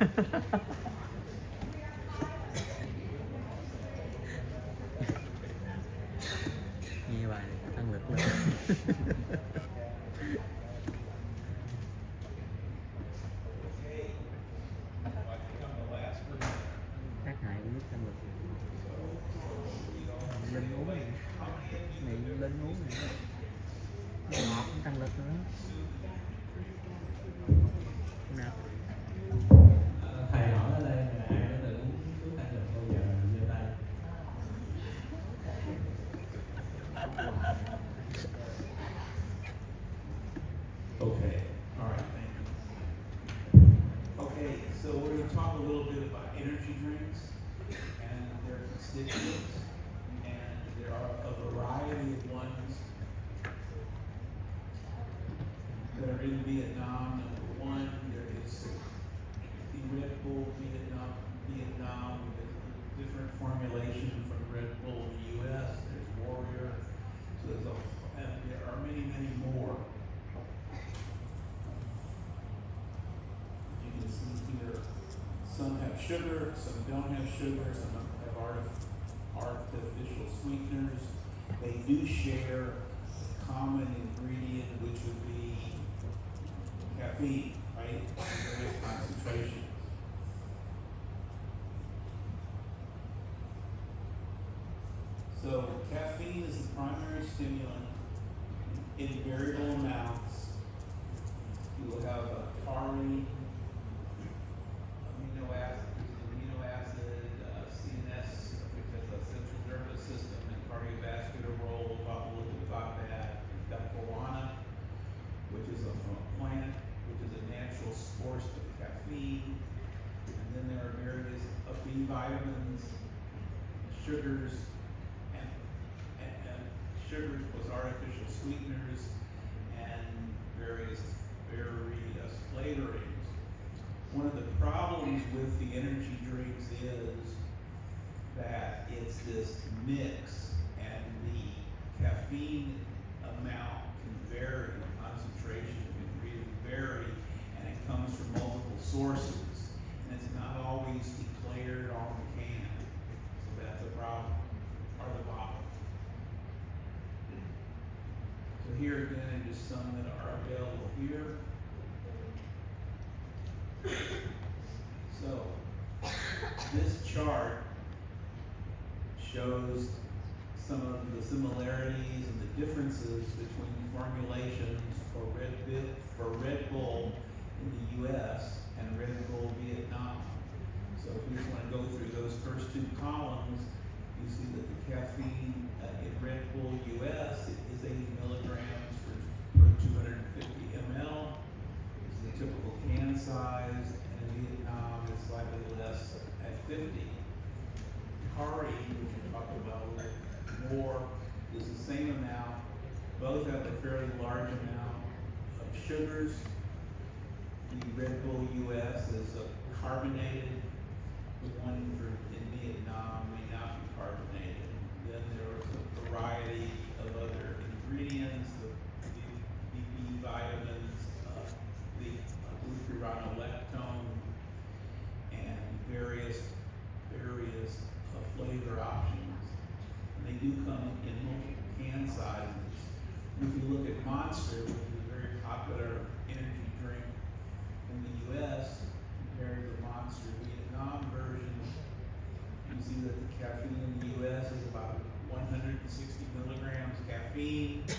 Nghe bài này tăng lực lên. Tác hại của nước tăng lực. Lên uống này, lên uống này, ngọt cũng tăng lực nữa. Nào. Thầy hỏi ở đây là ai đã từng uống thuốc tăng lực bao giờ giơ tay. Okay, all right, thank you. Okay, so we're going to talk a little bit about energy drinks and their constituents, and there are a variety of ones that are in Vietnam. Number one, there is the Red Bull Vietnam with a different formulation from Red Bull in the U.S. There's Warrior, so and there are many, many more. You can see here, some have sugar, some don't have sugar, some have artificial sweeteners. They do share a common ingredient, which would be caffeine, right? Various concentrations. So caffeine is the primary stimulant in variable amounts. You will have a taurine, amino acid, CNS, which has a central nervous system and cardiovascular role. We'll talk a little bit about that. You've got guarana, which is from a plant, which is a natural source of caffeine. And then there are various B vitamins, sugars, and sugars plus artificial sweeteners, and various flavorings. One of the problems with the energy drinks is that it's this mix, and the caffeine amount can vary, the concentration can really vary, and it comes from multiple sources, and it's not always declared on the can. So that's a problem, or the bottle. So here again are just some that are available here. So this chart shows some of the similarities and the differences between formulations for Red Bull in the U.S. and Red Bull Vietnam. So if you just want to go through those first two columns, you see that the caffeine in Red Bull U.S. is 80 milligrams per 250 ml. This is the typical can size, and in Vietnam it's slightly less at 50. Taurine, which we're talking about a little more, is the same amount. Both have a fairly large amount of sugars. The Red Bull US is carbonated. The one in Vietnam may not be carbonated. Then there is a variety of other ingredients, the B vitamins, the glucuronolactone, and various flavor options. And they do come in multiple can sizes. And if you look at Monster, which is a very popular energy drink in the U.S., compared to the Monster Vietnam version, you see that the caffeine in the U.S. is about 160 milligrams caffeine. In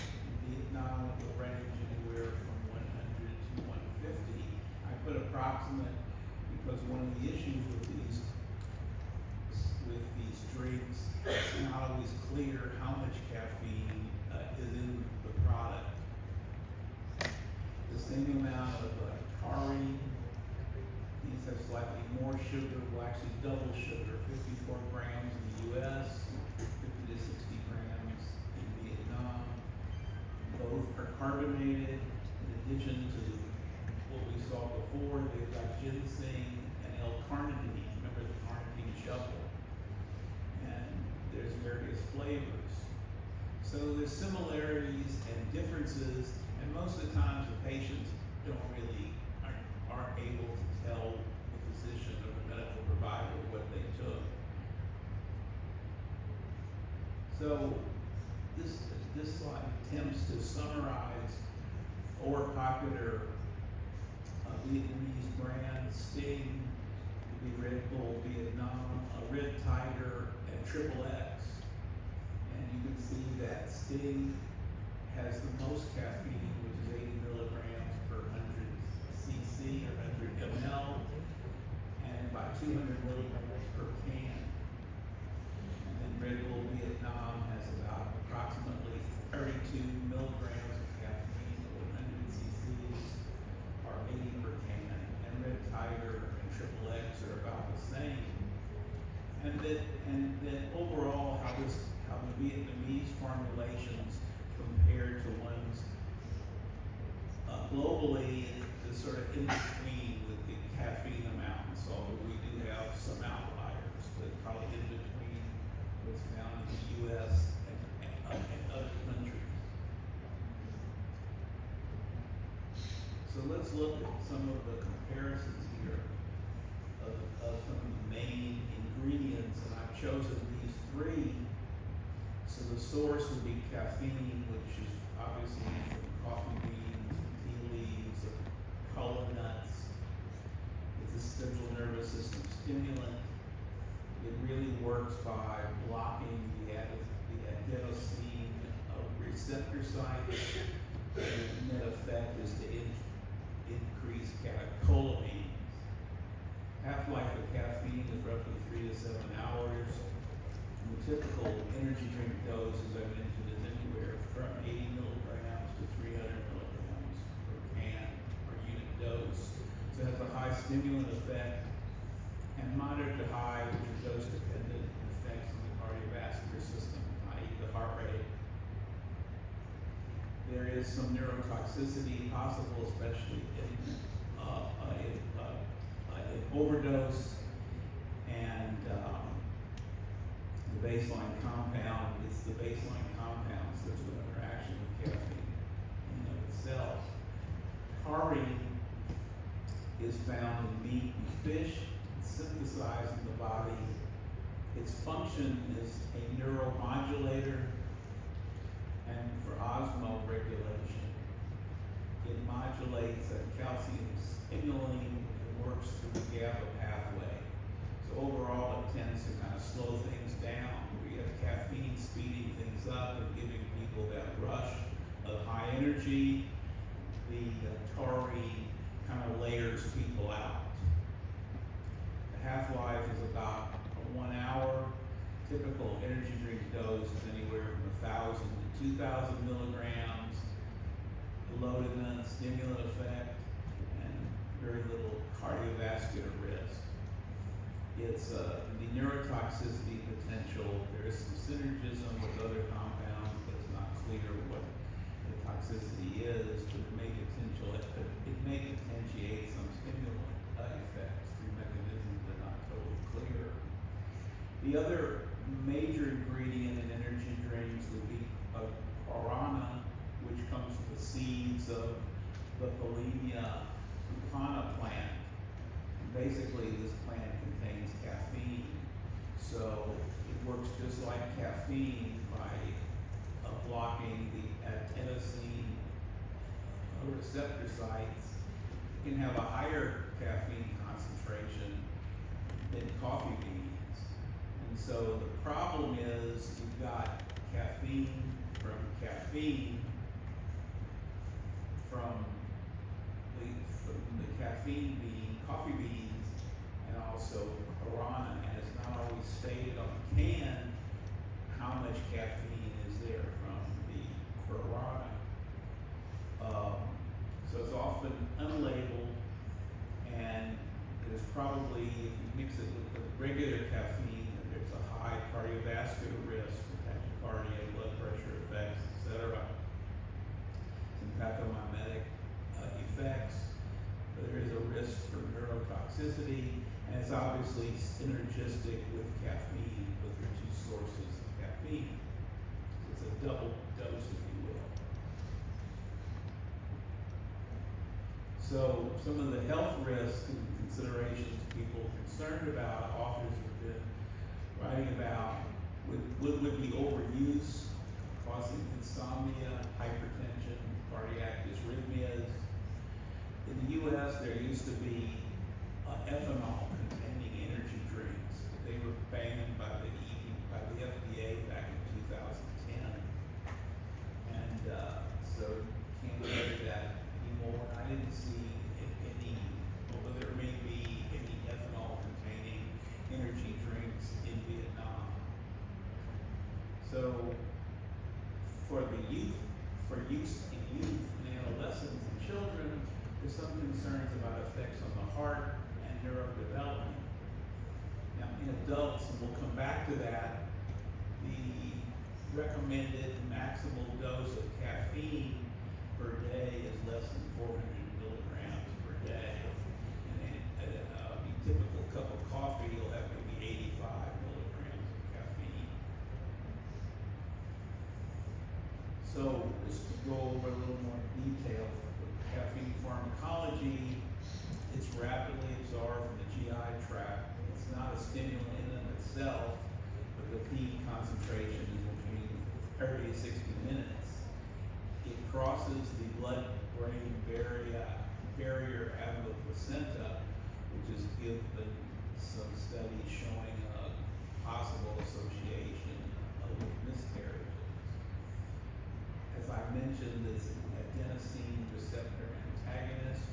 Vietnam, it will range anywhere from 100 to 150. I put approximate because one of the issues with these drinks, it's not always clear how much caffeine is in the product. The same amount of taurine. These have slightly more sugar, well actually double sugar, 54 grams in the U.S., 50 to 60 grams in Vietnam. Both are carbonated. In addition to what we saw before, they've got ginseng and L-carnitine. Remember the carnitine shuffle? And there's various flavors. So there's similarities and differences, and most of the times the patients aren't able to tell the physician or the medical provider what they took. So this slide attempts to summarize 4 popular Vietnamese brands: Sting, the Red Bull Vietnam, Red Tiger, and XXX. And you can see that Sting has the most caffeine, which is 80 milligrams per 100 cc or 100 ml, and about 200 milligrams per can. And then Red Bull Vietnam has about approximately 32 milligrams of caffeine per 100 cc's, or 80 per can. And Red Tiger and XXX are about the same. And then overall, how the Vietnamese formulations compare to ones globally is sort of in between with the caffeine amounts. Although we do have some outliers, but probably in between what's found in the U.S. and other countries. So let's look at some of the comparisons here of some of the main ingredients, and I've chosen these 3. So the source would be caffeine, which is obviously from coffee beans, tea leaves, kola nuts. It's a central nervous system stimulant. It really works by blocking the adenosine receptor site. The net effect is to increase catecholamines. Half-life of caffeine is roughly 3 to 7 hours. The typical energy drink dose, as I mentioned, is anywhere from 80 milligrams to 300 milligrams per can or unit dose. So it has a high stimulant effect and moderate to high, which are dose-dependent effects on the cardiovascular system, i.e. the heart rate. There is some neurotoxicity possible, especially in overdose, and the baseline compound, it's the baseline compounds that's an interaction with caffeine in and of itself. Taurine is found in meat and fish. It's synthesized in the body. Its function is a neuromodulator and for osmoregulation. It modulates a calcium signaling and works through the GABA pathway. So overall, it tends to kind of slow things down. We have caffeine speeding things up and giving people that rush of high energy. The taurine kind of layers people out. The half-life is about 1 hour. Typical energy drink dose is anywhere from 1,000 to 2,000 milligrams. Low to none stimulant effect and very little cardiovascular risk. It's the neurotoxicity potential. There is some synergism with other compounds, but it's not clear what the toxicity is. But it may potentiate some stimulant effects through mechanisms that are not totally clear. The other major ingredient in energy drinks would be guarana, which comes from the seeds of the Polymia lupana plant. Basically, this plant contains caffeine, so it works just like caffeine by blocking the adenosine receptor sites. It can have a higher caffeine concentration than coffee beans. And so the problem is you've got caffeine from the caffeine bean, coffee beans, and also guarana, and it's not always stated on the can how much caffeine is there from the guarana. So it's often unlabeled, and there's probably, if you mix it with the regular caffeine, there's a high cardiovascular risk for tachycardia, blood pressure effects, etc. Some pathomimetic effects. There is a risk for neurotoxicity, and it's obviously synergistic with caffeine, but there are 2 sources of caffeine. It's a double dose, if you will. So some of the health risks and considerations people are concerned about, authors have been writing about, would be overuse, causing insomnia, hypertension, cardiac dysrhythmias. In the US, there used to be ethanol containing energy drinks. They were banned by the FDA back in 2010. And so you can't get that anymore. I didn't see any, although there may be any ethanol containing energy drinks in Vietnam. So for use in youth and adolescents and children, there's some concerns about effects on the heart and neurodevelopment. Now in adults, and we'll come back to that, the recommended maximal dose of caffeine per day is less than 400 milligrams per day. And a typical cup of coffee, you'll have maybe 85 milligrams of caffeine. So just to go over a little more detail, caffeine pharmacology, it's rapidly absorbed from the GI tract. It's not a stimulant in and of itself, but the peak concentration is between 30 to 60 minutes. It crosses the blood-brain barrier out of the placenta, which has given some studies showing a possible association with miscarriages. As I mentioned, it's an adenosine receptor antagonist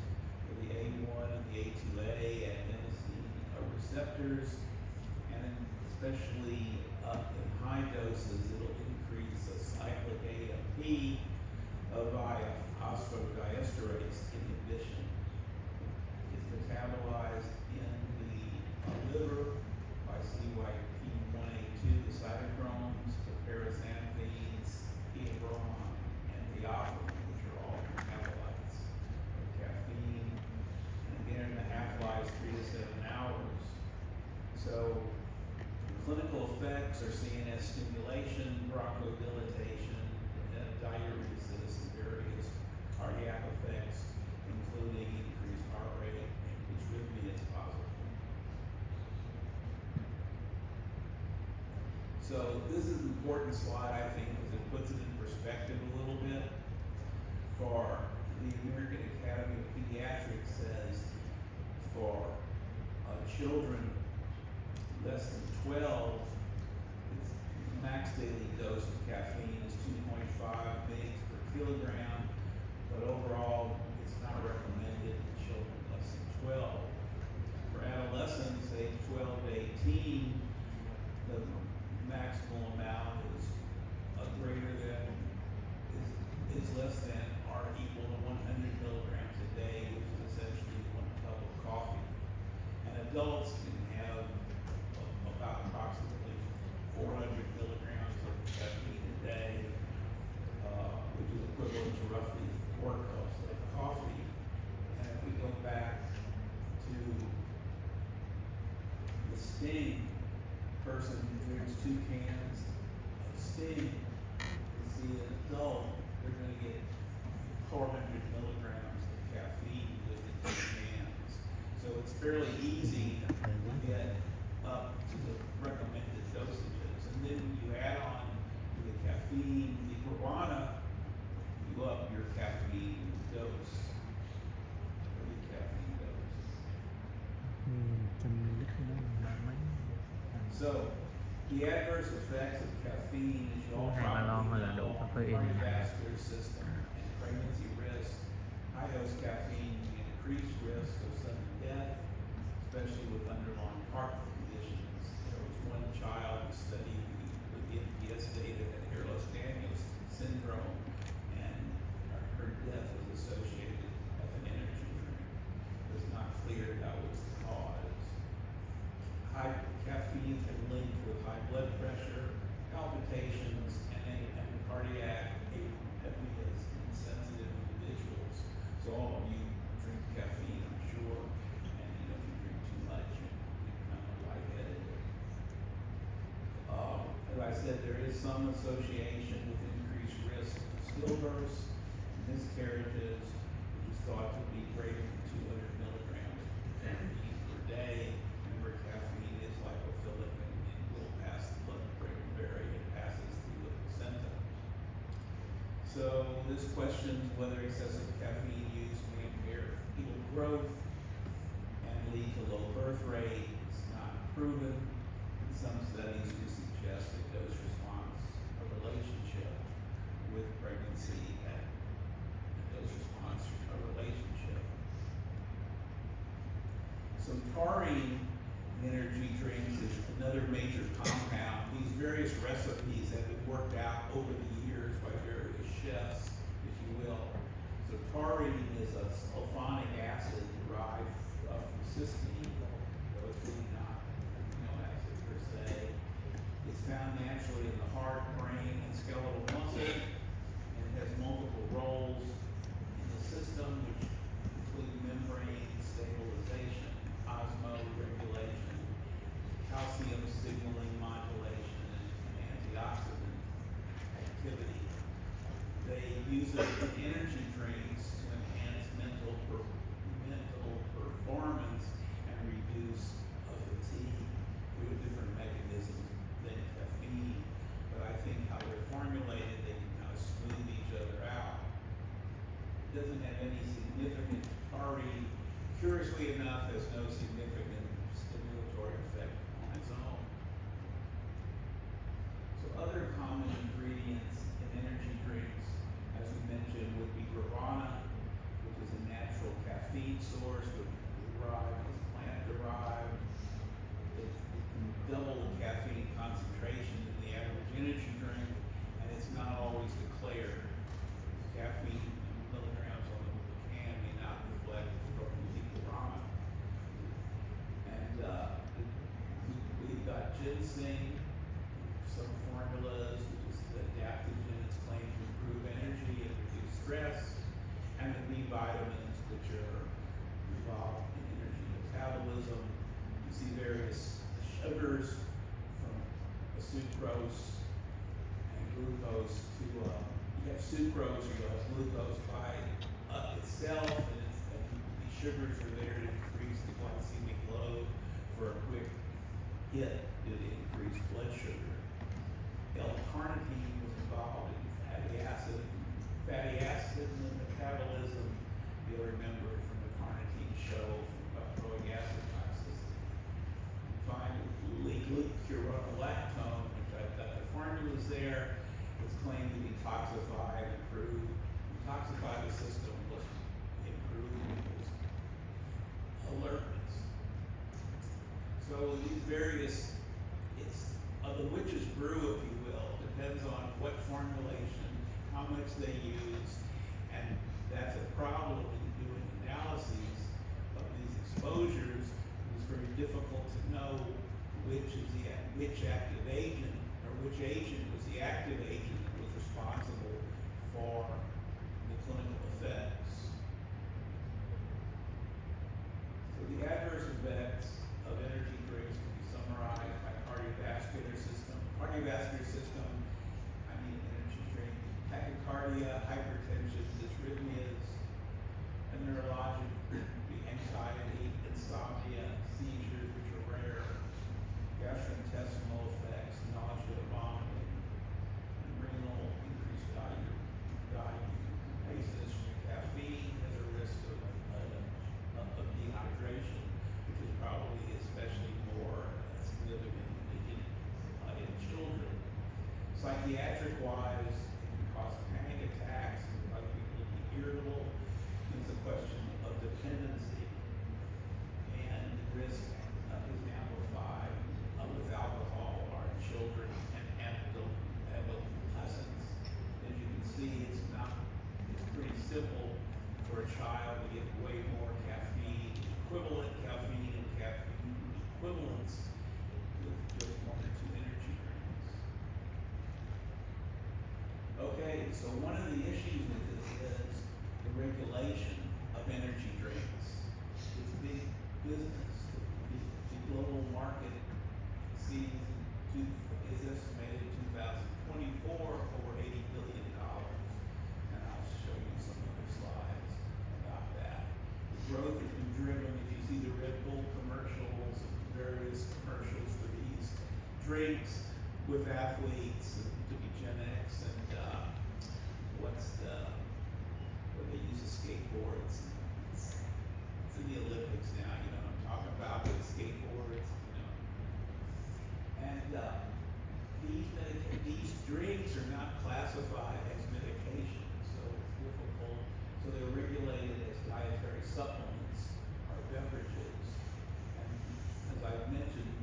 for the A1 and the A2A adenosine receptors, and especially in high doses, it'll increase a cyclic AMP via phosphodiesterase inhibition. It's metabolized in the liver by CYP1A2, the cytochromes, the paraxanthines, theobromine, and theophylline, which are all metabolites of caffeine. And again, the half-life is 3 to 7 hours. So clinical effects are CNS stimulation, bronchodilation, diuresis, and various cardiac effects, including increased heart rate and dysrhythmias possibly. So this is an important slide, I think, because it puts it in perspective a little bit. For the American Academy of Pediatrics says for children less than 12, its max daily dose of caffeine is 2.5 mg per kilogram, but overall it's not recommended in children less than 12. For adolescents, age 12 to 18, the maximal amount is greater than, is less than or equal to 100 milligrams a day, which is essentially 1 cup of coffee. And adults can have about approximately 400 milligrams of caffeine a day, which is equivalent to roughly 4 cups of coffee. And if we go back to the Sting, person drinks 2 cans of Sting, you see an adult, they're going to get 400 milligrams of caffeine just in 2 cans. So it's fairly easy to get up to the recommended dosages. And then you add on to the caffeine, the guarana, you up your caffeine dose, or the caffeine dose. So, the adverse effects of caffeine, as you all probably know, on the cardiovascular system and pregnancy risk. High dose caffeine can increase risk of sudden death, especially with underlying heart conditions. There was one child who studied with the NPS data that Ehlers-Danlos syndrome, and her death was associated with an energy drink. It was not clear that was the cause. High caffeine can link with high blood pressure, palpitations, and cardiac arrhythmias in sensitive individuals. So all of you drink caffeine, I'm sure, and if you drink too much, you kind of lightheaded. As I said, there is some association with increased risk of stillbirths, miscarriages, which is thought to be greater than So this questions whether excessive caffeine use may impair fetal growth and lead to low birth rate. It's not proven. Some studies do suggest a dose response, a relationship with pregnancy and a dose response, a relationship. So taurine in energy drinks is another major compound. These various recipes have been worked out over the years by various chefs, if you will. So taurine is a sulfonic acid derived from cysteine, though it's really not an amino acid per se. It's found naturally in the heart, brain, and skeletal muscle, and has multiple roles in the system, which include membrane stabilization, osmoregulation, calcium signaling modulation, and antioxidant activity. They use it in energy drinks to enhance mental performance and reduce fatigue through a different mechanism than caffeine. But I think how they're formulated, they can kind of smooth each other out. It doesn't have any significant taurine, curiously enough, has no significant stimulatory effect on its own. So other common ingredients in energy drinks, as we mentioned, would be guarana, which is a natural caffeine source, but derived is plant derived. It can double the caffeine concentration in the average energy drink, and it's not always declared. Caffeine milligrams on the can may not reflect from the guarana. And we've got ginseng, some formulas, which is the adaptogen, it's claimed to improve energy and reduce stress, and the B vitamins, which are involved in energy metabolism. You see various sugars from sucrose and glucose to, you have sucrose, you have glucose by itself, and these sugars are there to increase the glycemic load for a quick hit due to increased blood sugar. L-carnitine was involved in fatty acid in the metabolism. You'll remember it from the carnitine show from butyric acid toxicity. Finally, glucuronolactone, which I've got the formulas there, was claimed to detoxify and detoxify the system with improved alertness. So these various, it's the witch's brew, if you will, depends on what formulation, how much they use, and that's a problem in doing analyses of these exposures. It's very difficult to know which active agent or which agent was the active agent that was responsible for the clinical effects. So the adverse effects of energy drinks can be summarized by cardiovascular system, energy drink, tachycardia, hypertension, dysrhythmias, and neurologic anxiety, insomnia, seizures, which are rare, gastrointestinal effects, nausea, vomiting, and renal increased diuresis from caffeine as a risk of dehydration, which is probably especially more significant in children. Psychiatric-wise, it can cause panic attacks and cause people to be irritable. It's a question of dependency, and risk is amplified with alcohol or in children and adolescents. As you can see, it's pretty simple for a child to get way more caffeine, equivalent caffeine and caffeine equivalents with just 1 or 2 energy drinks. Okay, so one of the issues with this is the regulation of energy drinks. It's big business. The global market is estimated in 2024 over $80 billion. And I'll show you some other slides about that. The growth has been driven, if you see the Red Bull commercials, various commercials for these drinks with athletes to be Gen X and when they use the skateboards. It's in the Olympics now, you know what I'm talking about, with the skateboards, you know. And these drinks are not classified as medications, so it's difficult. So they're regulated as dietary supplements or beverages. And as I've mentioned,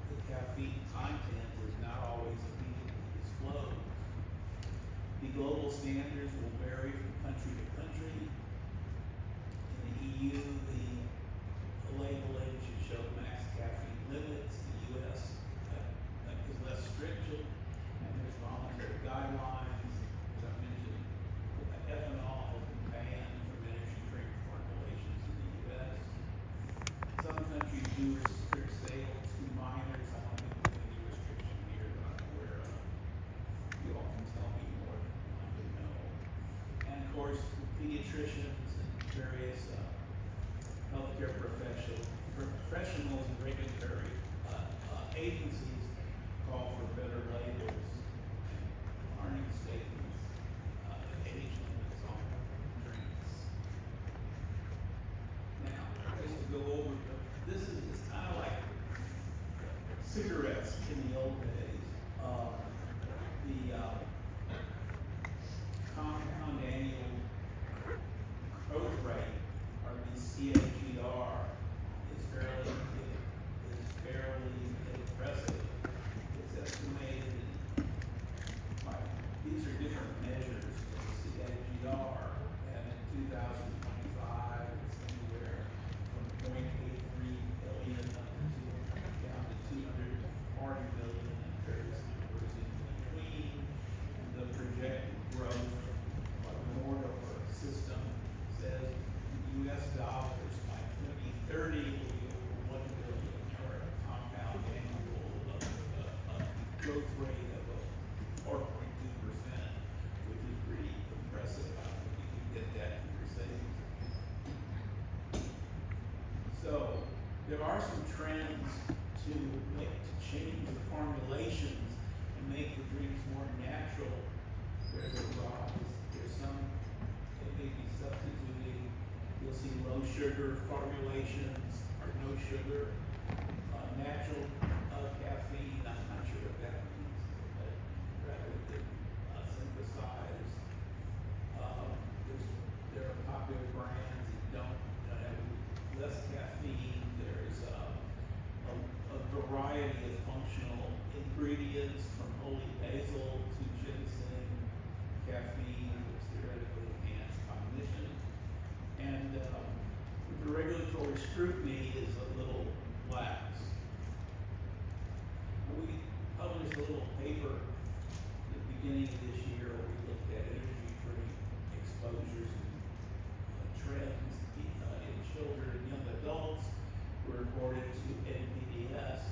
the caffeine content is not always immediately disclosed. The global standards will vary from country to country. In the EU, the labeling should show max caffeine limits. The US is less stringent, and there's voluntary guidelines. As I mentioned, ethanol has been banned from energy drink formulations in the US. Some countries do restrict sales to minors. I don't think there's any restriction here that I'm aware of. You all can tell me more than I would know. And of course, pediatricians and various healthcare professionals and regulatory agencies call for better labels and warning statements and age limits on drinks. Now, just to go over, this is kind of like cigarettes in the old days. The compound annual growth rate, or the CAGR, is fairly impressive. It's estimated, these are different measures of the CAGR, and in 2025, it's anywhere from 0.83 billion up to down to 240 billion, and various numbers in between. And the projected growth by the Mordover system says US dollars by 2030 will be over 1 billion, or a compound annual growth rate of 4.2%, which is pretty impressive. I don't think you can get that in your savings. So there are some trends to change the formulations and make the drinks more natural. There's some that may be substituting. You'll see low sugar formulations or no sugar, natural caffeine. I'm not sure what that means, but rather than synthesized. There are popular brands that don't have less caffeine. There's a variety of functional ingredients, from holy basil to ginseng, caffeine, which theoretically enhance cognition. And the regulatory scrutiny is a little lax. We published a little paper at the beginning of this year where we looked at energy drink exposures and trends in children and young adults were reported to NPDS.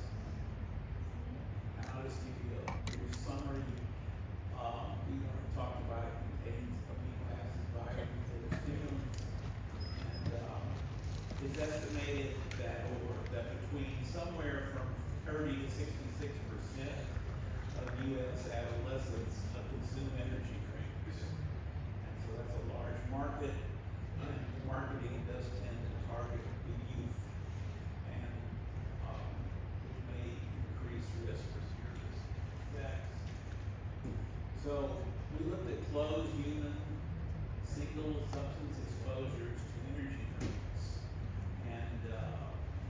And I'll just give you a brief summary. We already talked about it contains amino acids, vitamins, and stimulants. And it's estimated that between somewhere from 30 to 66% of U.S. adolescents consume energy drinks. And so that's a large market, and marketing does tend to target the youth, and which may increase risk for serious effects. So we looked at closed human single substance exposures to energy drinks, and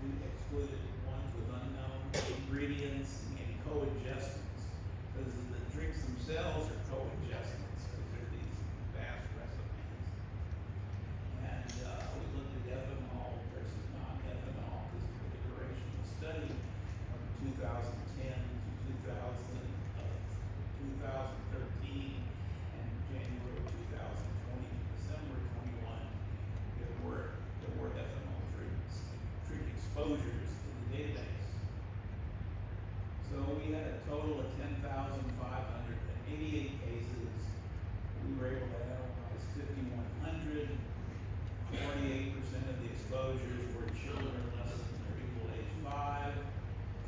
we excluded ones with unknown ingredients and co-adjustments, because the drinks themselves are co-adjustments, because they're these vast recipes. And we looked at ethanol versus non-ethanol, because of the duration of the study from 2010 to 2013, and January 2020 to December 21, there were ethanol drink exposures in the database. So we had a total of 10,588 cases. We were able to analyze 5,100. 48% of the exposures were children less than or equal to age 5.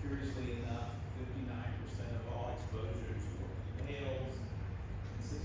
Curiously enough, 59% of all exposures were males, and 65%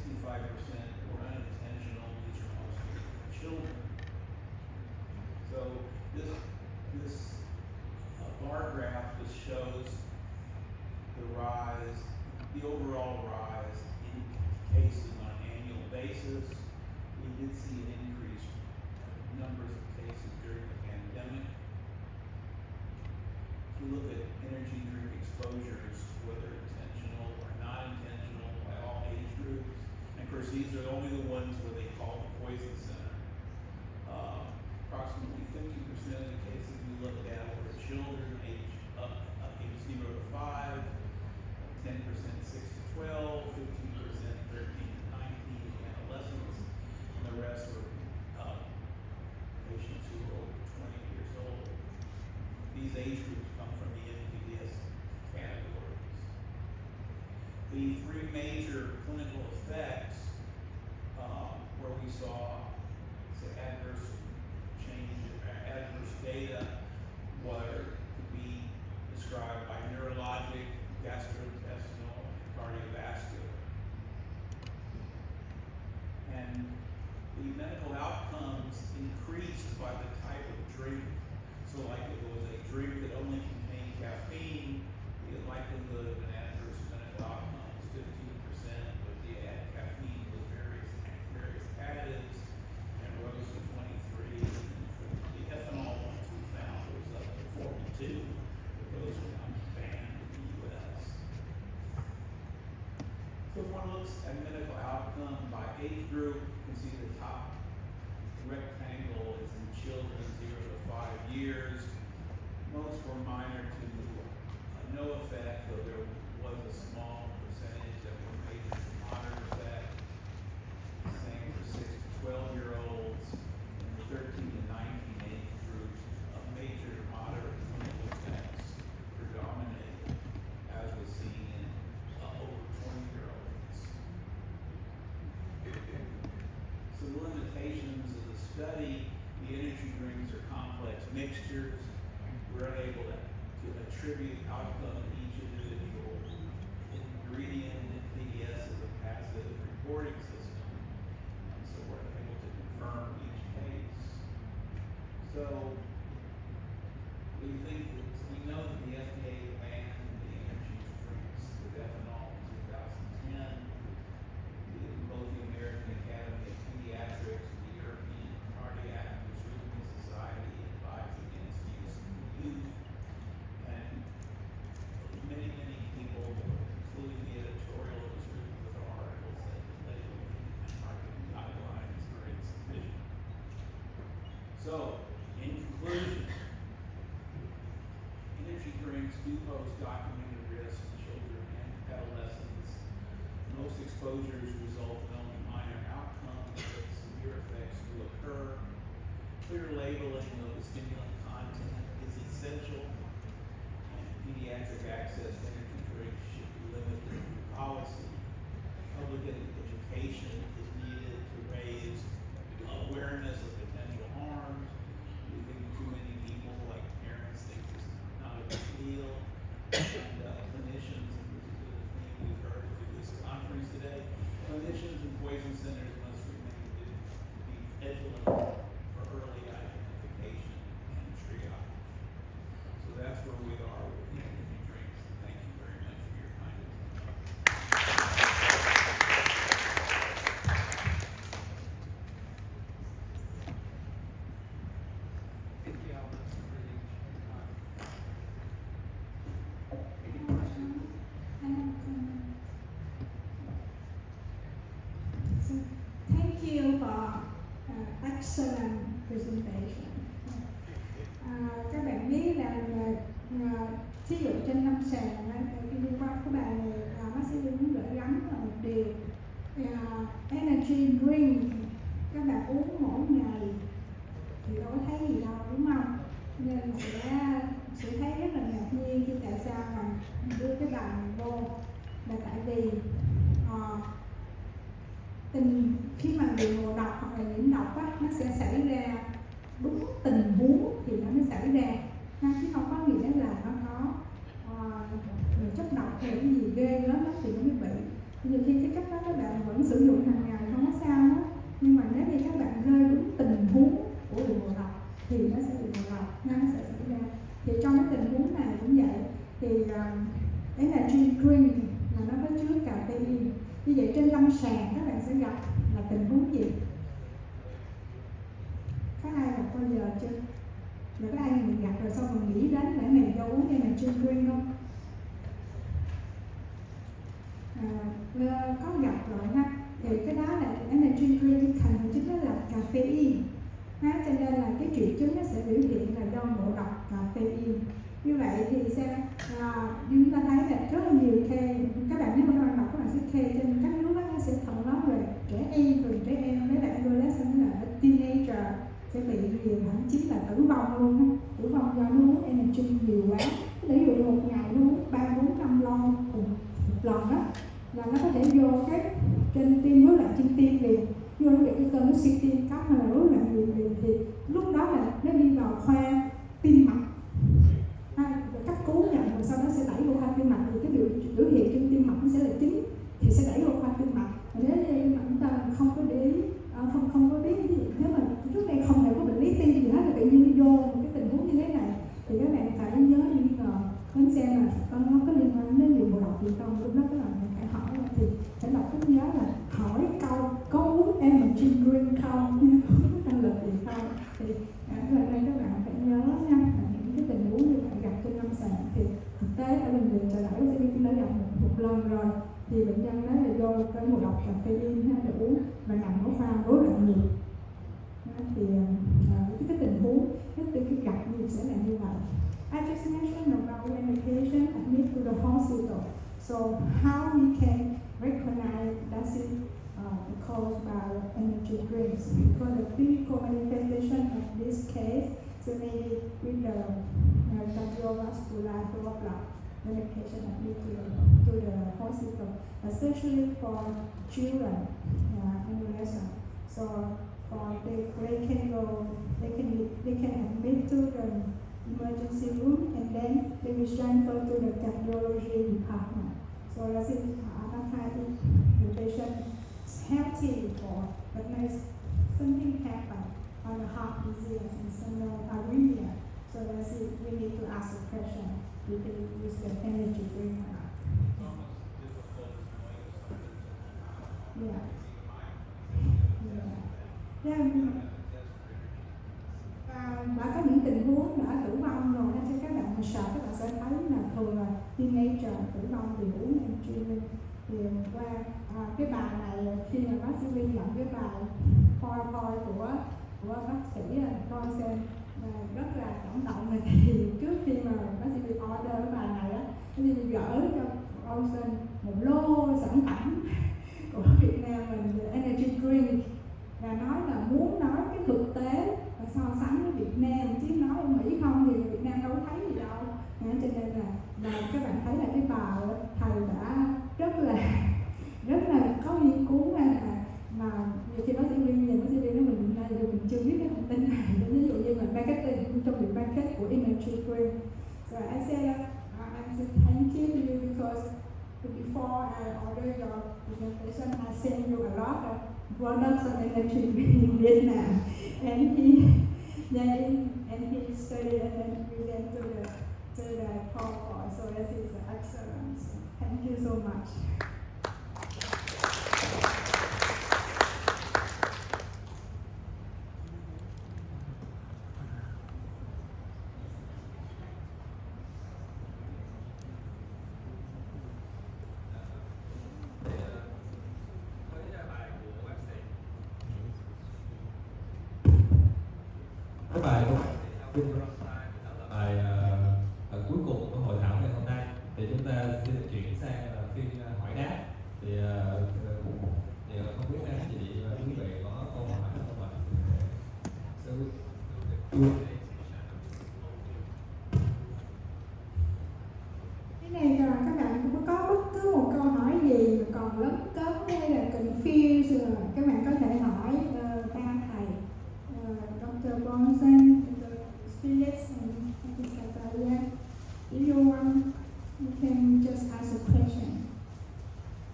age groups come from the NPDS categories. The three major clinical effects where we saw adverse data could be described by neurologic, gastrointestinal, and cardiovascular. And the medical outcomes increased by the type of drink. So like if it was a drink that only contained caffeine, the likelihood of an adverse medical outcome was 15%, but the caffeine with various additives and rose to 23. And the ethanol ones we found was up to 42, but those were not banned in the US. So if one looks at medical outcome by age group, you can see the top rectangle is in children 0 to 5 years. Most were minor to no effect, though there was a small percentage that were major to moderate effect. Same for 6 to 12-year-olds and the 13 to 19 age group of major to moderate clinical effects predominated, as was seen in over 20-year-olds. So the limitations of the study, the energy drinks are complex mixtures. We're unable to attribute outcome to each individual ingredient, and TS is a passive reporting system, and so we're able to confirm each case. So we know that the FDA banned the energy drinks with ethanol in 2010. Both the American Academy of Pediatrics and the European Cardiac Surgery Society advised against use in youth. And many people, including the editorial that was written with our article, said that label and marketing guidelines are insufficient. So, in conclusion, energy drinks do pose documented risk to children and adolescents. Most exposures result in only minor outcomes, but severe effects do occur. Clear labeling of the stimulant content is essential, and pediatric access to energy drinks should be limited through policy. Public education is needed to raise awareness of potential harms. We think too many people, like parents, think it's not a big deal, and clinicians, and this is a thing we've heard through this conference today, clinicians and poison centers must remain to be vigilant for early identification and triage. So that's where we are with the energy drinks. Thank you very much for your time. Thank you, Alvin, for the any questions? So thank you for excellent presentation. Các bạn biết là thí dụ trên lâm sàng khi đi qua cái bài này bác sĩ muốn gửi gắm là một điều energy drink các bạn uống mỗi ngày thì đâu có thấy gì đâu, đúng không? Nên sẽ thấy rất là ngạc nhiên khi tại sao mà đưa cái bài này vô, là tại vì khi mà bị ngộ độc hoặc là nhiễm độc á, nó sẽ xảy ra đúng tình huống thì nó mới xảy ra, chứ không có nghĩa là nó có chất độc hay cái gì ghê gớm lắm thì nó mới bị. Nhiều khi cái cách đó các bạn vẫn sử dụng hàng ngày không có sao hết, nhưng mà nếu như các bạn rơi đúng tình huống của bị ngộ độc thì nó sẽ bị ngộ độc, nó sẽ xảy ra. Thì trong cái tình huống này cũng vậy, thì energy drink là nó có chứa caffeine. Như vậy trên lâm sàng các bạn sẽ gặp là tình huống gì? Có ai gặp bao giờ chưa? Và có ai mình gặp rồi xong mình nghĩ đến để mình vô uống energy drink không? Có gặp rồi ha. Thì cái đó là energy drink, cái thành phần chính đó là caffeine. Cho nên là cái triệu chứng nó sẽ biểu hiện là do ngộ độc caffeine. Như vậy thì chúng ta thấy là rất là nhiều case, các bạn nếu mà đang đọc các bạn sẽ case trên các nước đó, nó sẽ thông báo về trẻ em, thường trẻ em, mấy bạn adolescent là teenager sẽ bị nhiều, thậm chí là tử vong luôn á, tử vong do nó uống energy nhiều quá. Ví dụ một ngày nó uống 3-4-5 lon cùng một lần á, là nó có thể vô cái trên tim, rối loạn trên tim liền, vô nó bị cái cơn nó suy tim cấp hay là rối loạn liền, thì lúc đó là nó đi vào khoa tim mạch, cấp cứu nhận, rồi sau đó sẽ đẩy vô khoa tim mạch, thì cái biểu hiện trên tim mạch nó sẽ là chính, thì sẽ đẩy vô khoa tim mạch. Và nếu như tim mạch chúng ta không có để ý, không có biết cái gì, nếu mà trước đây không hề có bệnh lý tim gì hết, là tự nhiên đi vô một cái tình huống như thế này, thì các bạn phải nhớ nghi ngờ đến xem là nó có liên quan đến nhiều ngộ độc gì không. Lúc đó các bạn phải hỏi, thì phải đọc cái nhớ là hỏi câu có uống energy drink không, có tăng lực gì không, thì lần đây các bạn phải nhớ nha. Những cái tình huống như bạn gặp trên lâm sàng thì thực tế ở bệnh viện Chợ Đẩy sẽ cũng đã gặp một lần rồi, thì bệnh nhân nói là do cái ngộ độc caffeine để uống và nằm ở khoa rối loạn nhịp. Thì cái tình huống cái gặp như sẽ là như vậy. I just mentioned about when the patient admit to the hospital. So how we can recognize that's it caused by energy drinks, because the clinical manifestation of this case, so maybe with the cardiovascular blood medication admit to the hospital, especially for children and adolescents. So they can admit to the emergency room, and then they will transfer to the cardiology department. So that's it. That time the patient is healthy, but there's something happened on the heart disease and some arrhythmia. So that's it. We need to ask the question: do they use the energy drink or not? Yeah. Đã có những tình huống đã tử vong rồi, cho các bạn mà sợ các bạn sẽ thấy là thường là teenager tử vong vì uống energy. Thì qua cái bài này, khi mà bác sĩ Huy nhận cái bài PowerPoint của bác sĩ Bronstein rất là cảm động, này thì trước khi mà bác sĩ Huy order cái bài này á, thì gửi cho Bronstein một lô sản phẩm của Việt Nam mình về energy drink, và nói là muốn nói cái thực tế và so sánh với Việt Nam, chứ nói ở Mỹ không thì Việt Nam đâu thấy gì đâu. Cho nên là các bạn thấy là cái bài thầy đã rất là có nghiên cứu, mà nhiều khi bác sĩ Huy nhìn bác sĩ Huy nói mình đây rồi mình chưa biết cái thông tin này. Ví dụ như là marketing, trong việc market của energy drink. So I said thank you to you because before I order your presentation, I sent you a lot of products of energy in Vietnam, and he studied and then present to the PowerPoint. So this is excellent. So thank you so much. Cái bài của Alvin Bronstein đó là bài cuối cùng của hội thảo ngày hôm nay, thì chúng ta xin chuyển sang phiên hỏi đáp. Thì không biết anh chị và quý vị có câu hỏi không ạ? Cái này các bạn cũng có bất cứ một câu hỏi gì mà còn lấn cấn hay là confused, các bạn có thể hỏi ba thầy Dr. Bronstein, Dr. Felix, and Dr. If you want, you can just ask a question.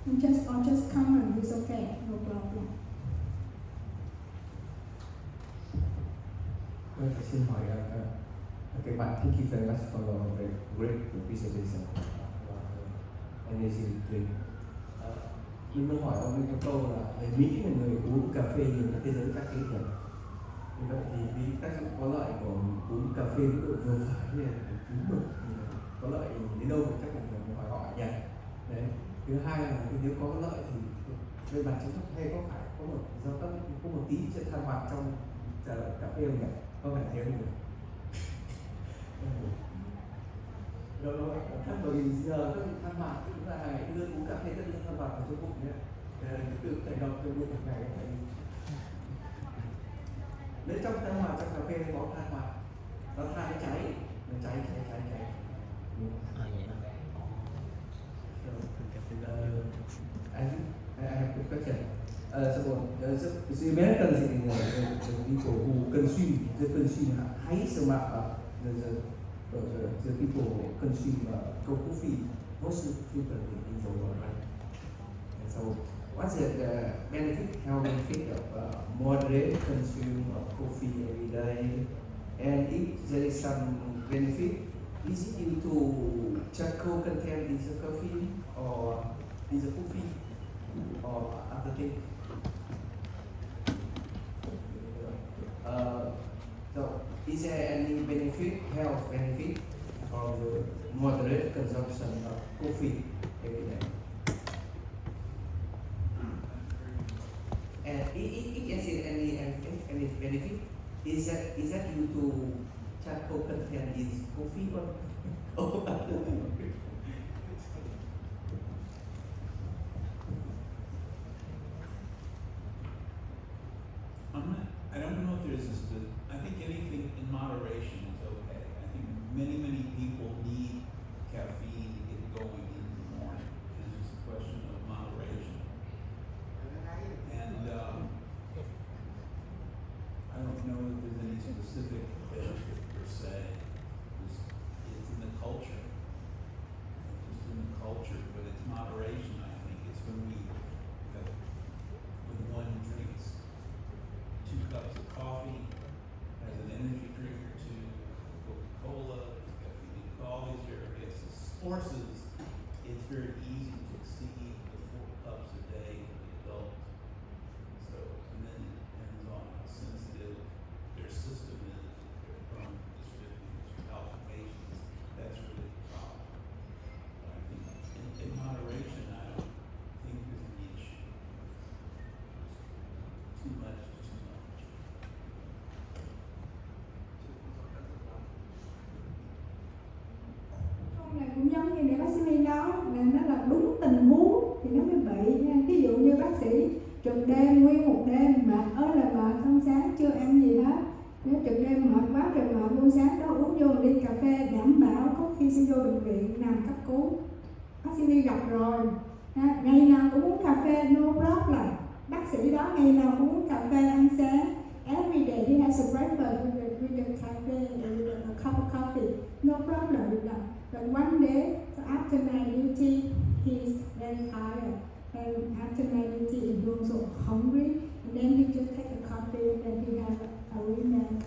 And just comment, it's okay, no problem. Xin hỏi các bạn, thank you very much for the great presentation. Energy drink. Mình muốn hỏi ông một câu là người Mỹ là người uống cà phê nhiều trên thế giới các cái nhỉ? Như vậy thì vì tác dụng có lợi của uống cà phê mức độ vừa phải như là uống mực thì có lợi đến đâu thì chắc là mình hỏi họ nhỉ? Đấy. Thứ hai là nếu có lợi thì về bản chất hay có phải có một do các có một tí sự than hoạt trong cà phê không nhỉ? Có phải thế không nhỉ? Rồi chắc bởi vì giờ các vị than hoạt cũng là ngày đưa uống cà phê tất nhiên than hoạt vào trong bụng nhé. Tự thành động trong bụng một ngày Nếu trong than hoạt trong cà phê có than hoạt, nó than nó cháy. Vậy đó. I have a question. The Americans in the people who consume highest amount of the people consume coffee most frequently in the world, right? And so, what's the benefit, health benefit of moderate consume of coffee every day? And if there is some benefit, is it due to charcoal content in the coffee or in the coffee or other thing? So, is there any benefit, health benefit from the moderate consumption of coffee every day? And is there any benefit? Is that due to charcoal content in coffee or other thing? I don't know if there's a I think anything in moderation is okay. I think many people need caffeine to get going in the morning. It's just a question of moderation. And I don't know if there's any specific benefit per se. It's in the culture. It's just in the culture, but it's moderation, I think. It's when one drinks 2 cups of coffee, has an energy drink or 2, Coca-Cola, it's got all these various sources. It's very easy to exceed the 4 cups a day for the adult. So, and then it depends on how sensitive their system is, their bone distributors, palpitations. That's really the problem. But I think in moderation, I don't think there's an issue. Too much is too much. Không là cũng giống như để bác sĩ Huy nói là nó là đúng tình huống thì nó mới bị nha. Ví dụ như bác sĩ trực đêm nguyên một đêm mệt ơi là mệt, không sáng chưa ăn gì hết. Nếu trực đêm mệt quá trời mệt luôn, sáng đó uống vô một ly cà phê đảm bảo có khi sẽ vô bệnh viện nằm cấp cứu. Bác sĩ Huy gặp rồi. Ngày nào cũng uống cà phê, no problem. Bác sĩ đó ngày nào cũng uống cà phê ăn sáng. Every day he has a breakfast with a cafe and a cup of coffee. No problem with that. But one day, so after night duty, he's very tired. And after night duty, he was so hungry. And then he just take a coffee and then he has a remand.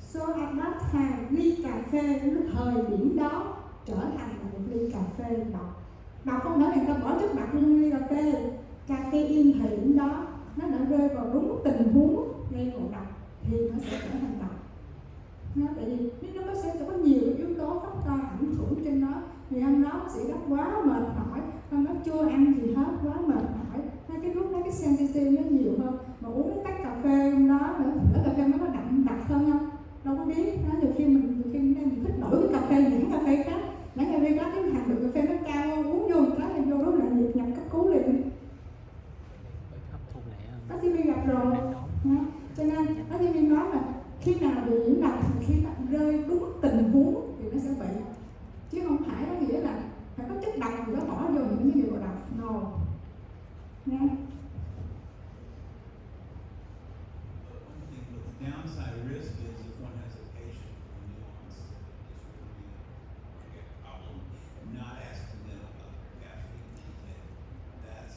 So at that time, ly cà phê lúc thời điểm đó trở thành là một ly cà phê độc. Độc không nói người ta bỏ chất độc trong ly cà phê. Caffeine thời điểm đó nó đã rơi vào đúng tình huống gây ngộ độc thì nó sẽ trở thành độc. Tại vì nó sẽ có nhiều yếu tố factor ảnh hưởng trên nó. Vì hôm đó bác sĩ rất quá mệt mỏi, hôm đó chưa ăn gì hết, quá mệt mỏi. Cái lúc đó cái sensitive nó nhiều hơn. Mà uống cái tách cà phê hôm đó nữa, ở cà phê nó có đậm đặc hơn không? Đâu có biết. Nhiều khi mình thích đổi cái cà phê những cà phê khác. Những cà phê khác cái hàm lượng cà phê nó cao hơn, uống vô một cái là vô đó là nhịp nhập cấp cứu liền. Bác sĩ Viên gặp rồi. Cho nên bác sĩ Viên nói là khi nào bị nhiễm độc thì khi bạn rơi đúng tình huống thì nó sẽ bị. Chứ không phải có nghĩa là phải có chất độc gì đó bỏ vô thì nó mới ngộ độc. No. Nha. The downside risk is if one has a patient with nuance disorder, problem, not asking them about their caffeine intake. That's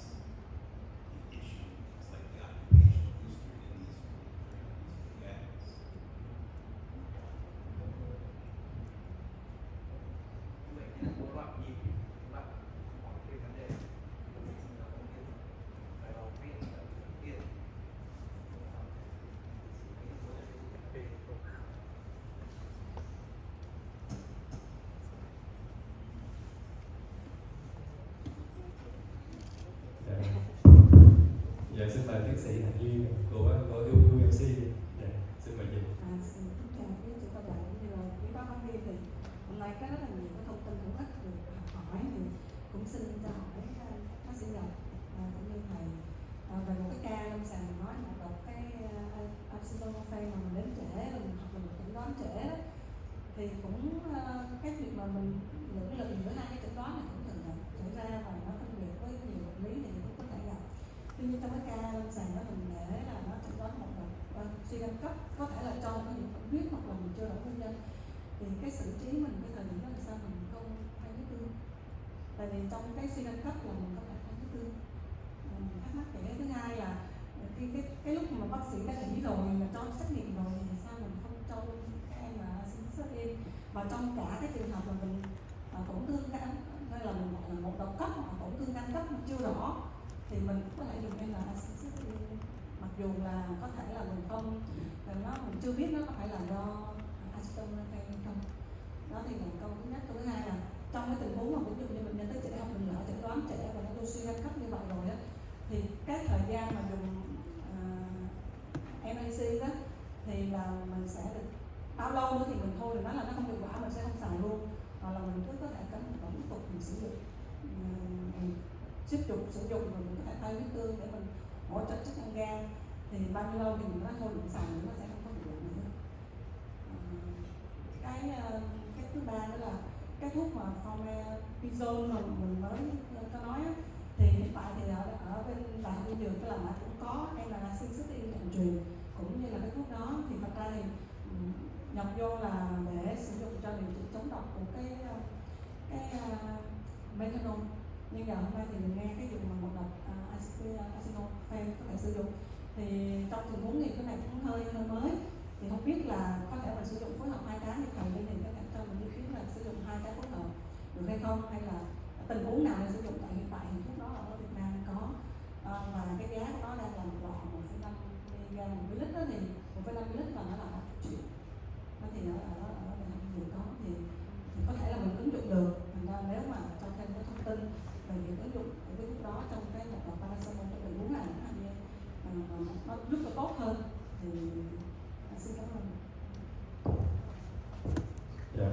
the issue. It's like the occupational history in these gaps. Dạ, xin mời tiến sĩ Thạch của UMC. Dạ, xin mời chị. Xin kính chào quý vị các bạn cũng như là quý bác phóng viên. Thì hôm nay có rất là nhiều cái thông tin hữu ích được học hỏi, thì cũng xin chào hỏi bác sĩ Ngọc cũng như thầy về một cái ca lâm sàng nói là đọc cái cũng cái việc mà mình lưỡng lự giữa hai cái chẩn đoán này cũng thường xảy ra và nó phân biệt với nhiều bệnh lý thì cũng có thể gặp. Tuy nhiên trong cái ca lâm sàng đó mình để là nó chẩn đoán một độc suy gan cấp, có thể là cho cái nhiễm khuẩn huyết hoặc là mình chưa rõ nguyên nhân. Thì cái xử trí mình cái thời điểm đó là sao mình không thay huyết tương, tại vì trong cái suy gan cấp là mình có thể thay huyết tương. Mình thắc mắc cái thứ hai là cái lúc mà bác sĩ đã nghĩ rồi mà cho xét nghiệm rồi thì sao mình không cho các em là SYMPOSIUM, và trong cả cái trường hợp mà mình tổn thương gan, đây là mình gọi là ngộ độc cấp hoặc tổn thương gan cấp mà chưa rõ thì mình có thể dùng em là SYMPOSIUM, mặc dù là có thể là mình không, mình chưa biết nó có phải là do acetamol hay không. Đó thì là câu thứ nhất. Câu thứ hai là trong cái tình huống mà ví dụ như bệnh nhân tới trễ học mình lỡ chẩn đoán trễ và nó suy gan cấp như vậy rồi á, thì cái thời gian mà dùng MAC đó thì là mình sẽ được bao lâu nữa thì mình thôi, rồi nói là nó không hiệu quả mình sẽ không xài luôn, hoặc là mình cứ có thể vẫn tiếp tục mình sử dụng, tiếp tục sử dụng rồi mình có thể thay huyết tương để mình hỗ trợ chức năng gan, thì bao nhiêu lâu thì mình nói thôi mình xài nữa nó sẽ không có hiệu quả nữa. Cái thứ ba đó là cái thuốc mà Formepizole mà mình mới có nói á, thì hiện tại thì ở bên đại học y dược cái làm cũng có em là SYMPOSIUM nhận truyền cũng như là cái thuốc đó, thì thật ra thì nhập vô là để sử dụng cho điều trị chống độc của cái methanol, nhưng giờ hôm nay thì mình nghe cái dùng mà một độc acetamol có thể sử dụng, thì trong tình huống này cái này cũng hơi mới, thì không biết là có thể mình sử dụng phối hợp hai cái như thầy bên này có thể cho mình ý kiến là sử dụng hai cái phối hợp được hay không, hay là tình huống nào để sử dụng, tại hiện tại thì thuốc đó ở Việt Nam có và cái giá của nó đang là một lọ 1,5 mg một lít đó, thì 1,5 lít là nó là 1 triệu. Đó thì ở đại học vừa có thì có thể là mình ứng dụng được. Thành ra nếu mà cho thêm cái thông tin về việc ứng dụng cái thuốc đó trong cái một lọ paracetamol trong tình huống này nó rất là tốt hơn thì xin cảm ơn. Dạ,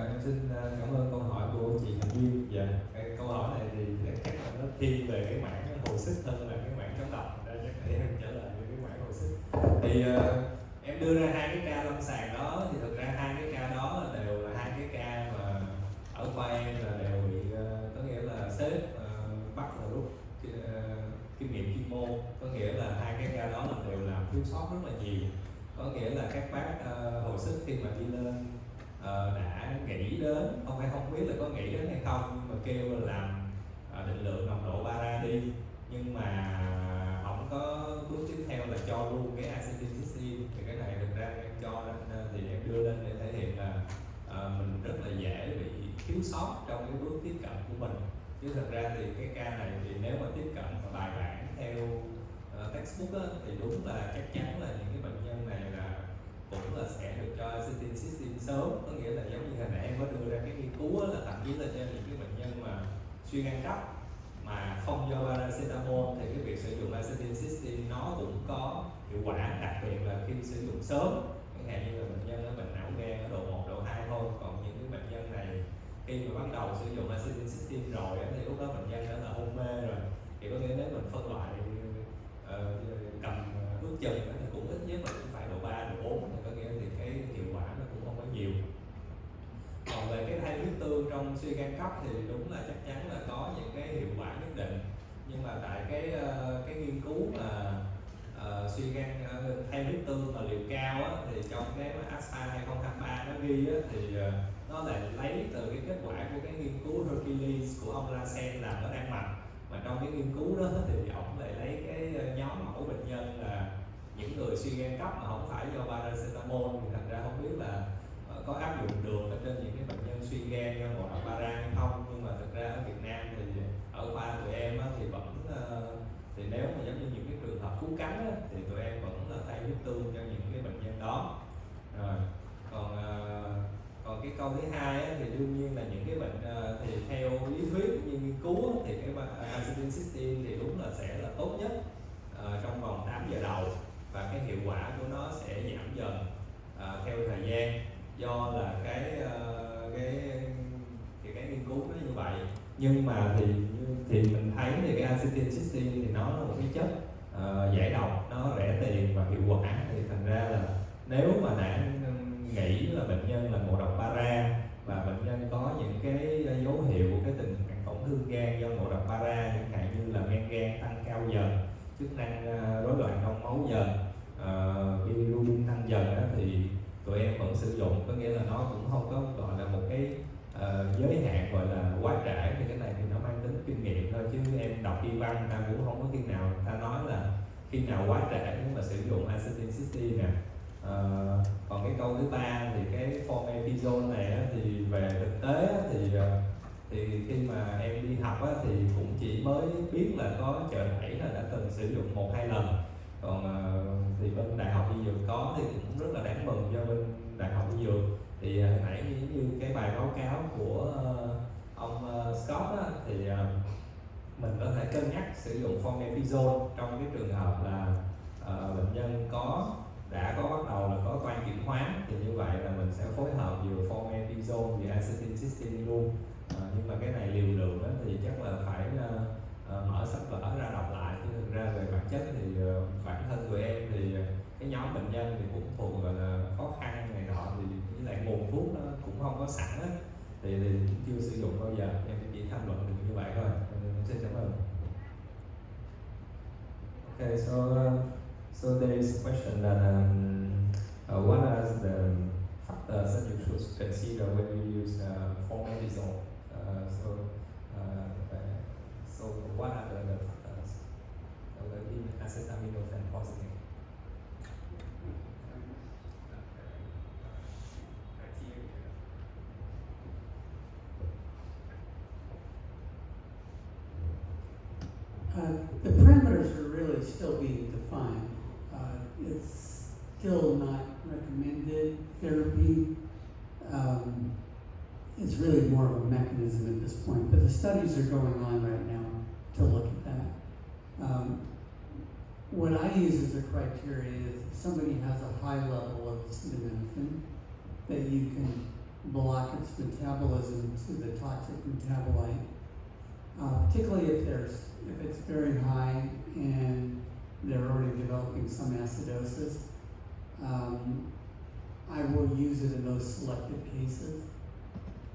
em xin cảm ơn câu hỏi của chị Thành Duyên. Dạ, cái câu hỏi này thì chắc là nó thiên về cái mảng hồi sức hơn là cái mảng chống độc. Đây chắc để em trả lời về cái mảng hồi sức. Thì em đưa ra hai cái ca lâm sàng đó, thì thực ra hai cái ca đó đều là hai cái ca mà ở khoa em là đều bị có nghĩa là sếp bắt là lúc kinh nghiệm chuyên môn, có nghĩa là hai cái ca đó là đều làm thiếu sót rất là nhiều. Có nghĩa là các bác hồi sức khi mà đi lên đã nghĩ đến, không biết là có nghĩ đến hay không, nhưng mà kêu là làm định lượng nồng độ para đi, nhưng mà không có bước tiếp theo là cho luôn cái acetylcysteine. Thì cái này thực ra em cho nên thì em đưa lên để thể hiện là mình rất là dễ bị thiếu sót trong cái bước tiếp cận của mình. Chứ thực ra thì cái ca này thì nếu mà tiếp cận và bài bản theo textbook á, thì đúng là chắc chắn là những cái bệnh nhân này là cũng là sẽ được cho acetylcysteine sớm. Có nghĩa là giống như hồi nãy em có đưa ra cái nghiên cứu là thậm chí là cho những cái bệnh nhân mà suy gan cấp mà không do paracetamol thì cái việc sử dụng acetylcysteine nó cũng có hiệu quả, đặc biệt là khi sử dụng sớm, chẳng hạn như là bệnh nhân ở bệnh não gan ở độ 1, độ 2 thôi. Còn những cái bệnh nhân này khi mà bắt đầu sử dụng acetylcysteine rồi thì lúc đó bệnh nhân đã là hôn mê rồi, thì có nghĩa nếu mình phân loại cầm ước chừng thì cũng ít nhất là cũng phải độ 3, độ 4, thì có nghĩa thì cái hiệu quả nó cũng không có nhiều. Còn về cái thay huyết tương trong suy gan cấp thì đúng là chắc chắn là có những cái hiệu quả nhất định, nhưng mà tại cái nghiên cứu mà suy gan thay huyết tương mà liều cao á, thì trong cái ASPA 2023 nó ghi á, thì nó lại lấy từ cái kết quả của cái nghiên cứu Hercules của ông Larsen làm ở Đan Mạch. Mà trong cái nghiên cứu đó thì ông lại lấy cái nhóm mẫu bệnh nhân là những người suy gan cấp mà không phải do paracetamol, thì thành ra không biết là có áp dụng được ở trên những cái bệnh nhân suy gan do ngộ độc para hay không. Nhưng mà thực ra ở Việt Nam thì ở khoa tụi em á, thì vẫn thì nếu mà giống như những cái trường hợp cứu cánh á, thì tụi em vẫn là thay huyết tương cho những cái bệnh nhân đó. Rồi còn cái câu thứ hai á, thì đương nhiên là những cái bệnh thì theo lý thuyết như nghiên cứu á, thì cái acetylcysteine thì đúng là sẽ là tốt nhất trong vòng 8 giờ đầu, và cái hiệu quả của nó sẽ giảm dần theo thời gian, do là cái nghiên cứu nó như vậy. Nhưng mà thì mình thấy thì cái acetylcysteine thì nó là một cái chất giải độc, nó rẻ tiền và hiệu quả, thì thành ra là nếu mà đã nghĩ là bệnh nhân là ngộ độc para nhân có những cái dấu hiệu của cái tình trạng tổn thương gan do ngộ độc para, chẳng hạn như là men gan tăng cao dần, chức năng rối loạn đông máu dần, bilirubin tăng dần đó, thì tụi em vẫn sử dụng, có nghĩa là nó cũng không có gọi là một cái giới hạn gọi là quá trễ. Thì cái này thì nó mang tính kinh nghiệm thôi, chứ em đọc y văn ta cũng không có khi nào ta nói là khi nào quá trễ nếu mà sử dụng acetylcysteine nè. Còn cái câu thứ ba thì cái formepizole này á, thì về thực tế á, thì khi mà em đi học á, thì cũng chỉ mới biết là có chợ đẩy là đã từng sử dụng 1-2 lần. Còn thì bên Đại học Y Dược có thì cũng rất là đáng mừng cho bên Đại học Y Dược. Thì hồi nãy như cái bài báo cáo của ông Scott á, thì mình có thể cân nhắc sử dụng formepizole trong cái trường hợp là bệnh nhân đã có bắt đầu là có toan chuyển hóa, thì như vậy là mình sẽ phối hợp vừa formepizole vừa acetylcysteine luôn. Nhưng mà cái này liều lượng đó thì chắc là phải mở sách vở ra đọc lại, chứ thực ra về bản chất thì bản thân tụi em thì cái nhóm bệnh nhân thì cũng thuộc gọi là khó khăn này nọ, thì với lại nguồn thuốc nó cũng không có sẵn á, thì chưa sử dụng bao giờ, em chỉ tham luận được như vậy thôi. Xin cảm ơn. Okay, so there is a question that what are the factors that you should consider when you use formepizole? So what are the factors in acetaminophen positive? The parameters are really still being defined. It's still not recommended therapy. It's really more of a mechanism at this point, but the studies are going on right now to look at that. What I use as a criteria is if somebody has a high level of acetaminophen, that you can block its metabolism to the toxic metabolite. Particularly if it's very high and they're already developing some acidosis, I will use it in those selected cases,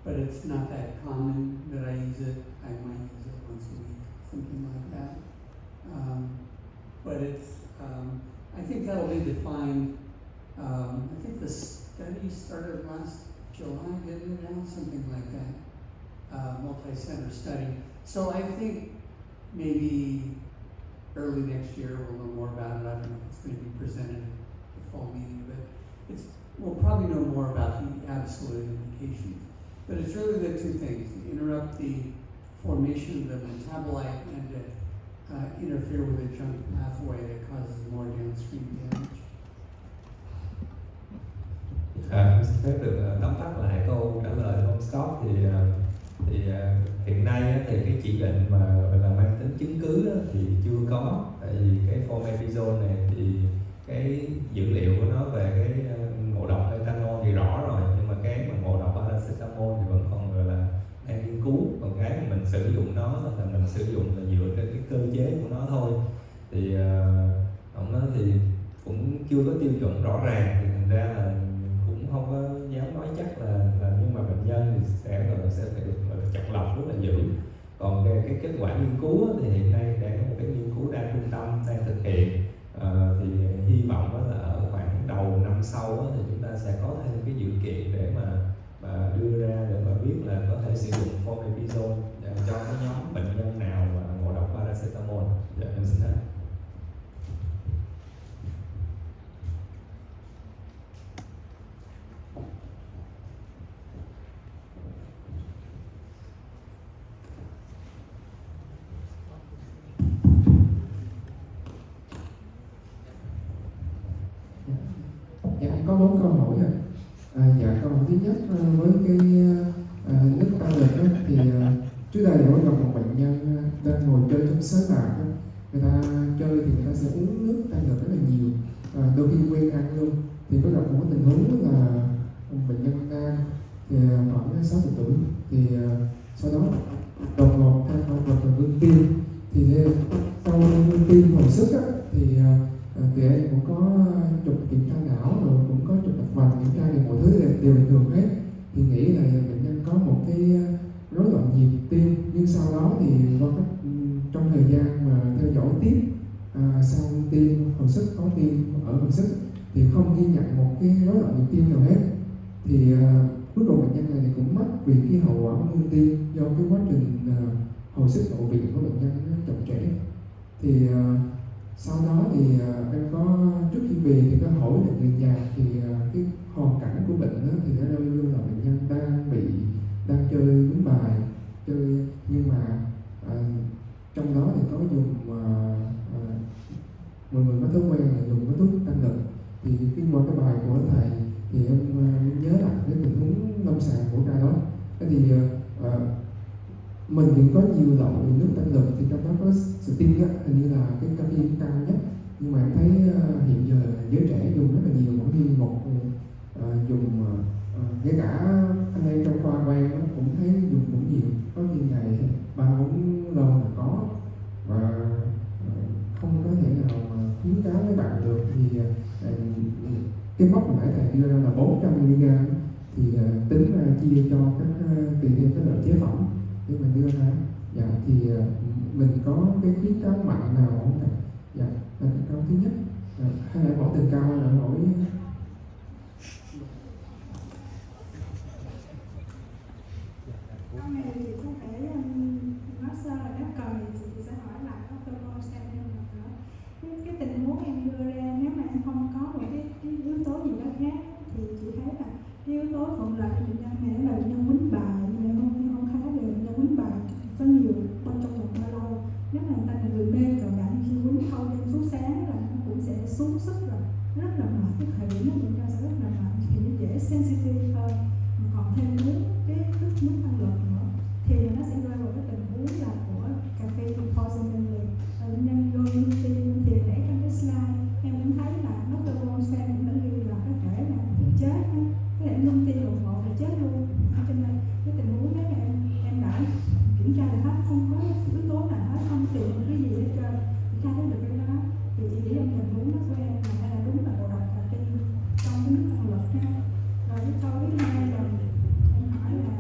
but it's not that common that I use it. I might use it once a week, something like that. But I think that'll be defined. I think the study started last July, didn't it now? Something like that, multi-center study. So I think maybe early next year we'll know more about it. I don't know if it's going to be presented at the fall meeting, but we'll probably know more about the absolute indications. But it's really the two things: interrupt the formation of the metabolite and to interfere with the junk pathway that causes more downstream damage. Xin phép được tóm tắt lại câu trả lời của ông Scott thì hiện nay thì cái chỉ định mà là mang tính chứng cứ đó thì chưa có, tại vì cái formepizole này thì cái dữ liệu của nó về cái ngộ độc ethanol thì rõ rồi, nhưng mà cái mà ngộ độc paracetamol thì vẫn còn gọi là đang nghiên cứu. Còn cái mà mình sử dụng nó là mình sử dụng là dựa trên cái cơ chế của nó thôi, thì ông nói thì cũng chưa có tiêu chuẩn rõ ràng, thì thành ra là cũng không có dám nói chắc là nhưng mà bệnh nhân thì sẽ phải được chọn lọc rất là dữ. Còn cái kết quả nghiên cứu thì hiện nay đang có một cái nghiên cứu đa trung tâm đang thực hiện, thì hy vọng là ở khoảng đầu năm sau thì chúng ta sẽ có thêm cái dữ kiện để mà đưa ra để mà biết là có thể sử dụng formepizole cho cái nhóm bệnh nhân nào mà ngộ độc paracetamol. Dạ, em xin hết. Dạ, có 4 câu hỏi ạ. Dạ, câu hỏi thứ nhất với cái nước tăng lực đó, thì trước đây có gặp một bệnh nhân đang ngồi chơi trong sới bạc, người ta chơi thì người ta sẽ uống nước tăng lực rất là nhiều, đôi khi quên ăn luôn. Thì có gặp một tình huống là một bệnh nhân nam thì khoảng 60 tuổi, thì sau đó đột ngột than động vật là ngưng tim, thì sau ngưng tim hồi sức á, thì tụi em cũng có chụp kiểm tra não rồi cũng có chụp mạch vành, kiểm tra thì mọi thứ đều bình thường hết, thì nghĩ là bệnh nhân có một hồi sức thì không ghi nhận một cái rối loạn nhịp tim nào hết. Thì cuối cùng bệnh nhân này thì cũng mất vì cái hậu quả ngưng tim do cái quá trình hồi sức hậu viện của bệnh nhân nó chậm trễ. Thì sau đó thì em có trước khi về thì có hỏi được người nhà thì cái hoàn cảnh của bệnh đó, thì nó rơi vô là bệnh nhân đang chơi đánh bài chơi, nhưng mà trong đó thì có dùng mọi người có thói quen là dùng cái thuốc tăng lực. Thì khi qua cái bài của thầy thì em nhớ lại cái tình huống lâm sàng của ca đó. Thế thì mình thì có nhiều loại nước tăng lực, thì trong đó có Sting á, hình như là cái caffeine cao nhất, nhưng mà em thấy hiện giờ giới trẻ dùng rất là nhiều, mỗi khi một dùng ngay cả anh em trong khoa của em cũng thấy dùng cũng nhiều, có nhiều ngày 3-4 lon là có, và không có thể nào mà khuyến cáo với bạn được. Thì cái mốc hồi nãy thầy đưa ra là 400mg thì tính ra chia cho các tùy theo cái loại chế phẩm để mình đưa ra. Dạ, thì mình có cái khuyến cáo mạnh nào không thầy? Dạ, là cái câu thứ nhất. Hay là bỏ từ cao hay là hỏi? Câu này thì có thể nói sơ là nếu cần thì chị sẽ hỏi lại Dr. Bronstein nữa. Cái tình huống em đưa ra, nếu mà em không có một cái yếu tố gì đó khác thì chị thấy là cái yếu tố thuận lợi cho bệnh nhân này là bệnh nhân quýnh bài, nhưng không khá về bệnh nhân quýnh bài có nhiều bên trong một bao lâu. Nếu mà người ta là người mê cờ bạc, khi quýnh thâu đêm suốt sáng là nó cũng sẽ xuống sức rồi, nó rất là mệt, cái thời điểm đó bệnh nhân sẽ rất là mệt, thì nó dễ sensitive hơn. Còn thêm cái nước tăng lực nữa thì nó sẽ rơi vào cái tình huống là của caffeine poisoning. Bệnh nhân vô ngưng tim thì để trong cái slide em cũng thấy là Dr. Bronstein cũng đã ghi là có thể là chết, có thể ngưng tim đột ngột là chết luôn. Cho nên cái tình huống đấy là em đã kiểm tra được hết, không có yếu tố nào hết, không tìm một cái gì hết trơn, kiểm tra thấy được cái đó. Thì chị nghĩ trong tình huống đó của em là hay là đúng là ngộ độc caffeine trong cái nước tăng lực ha. Rồi cái câu thứ hai là em hỏi là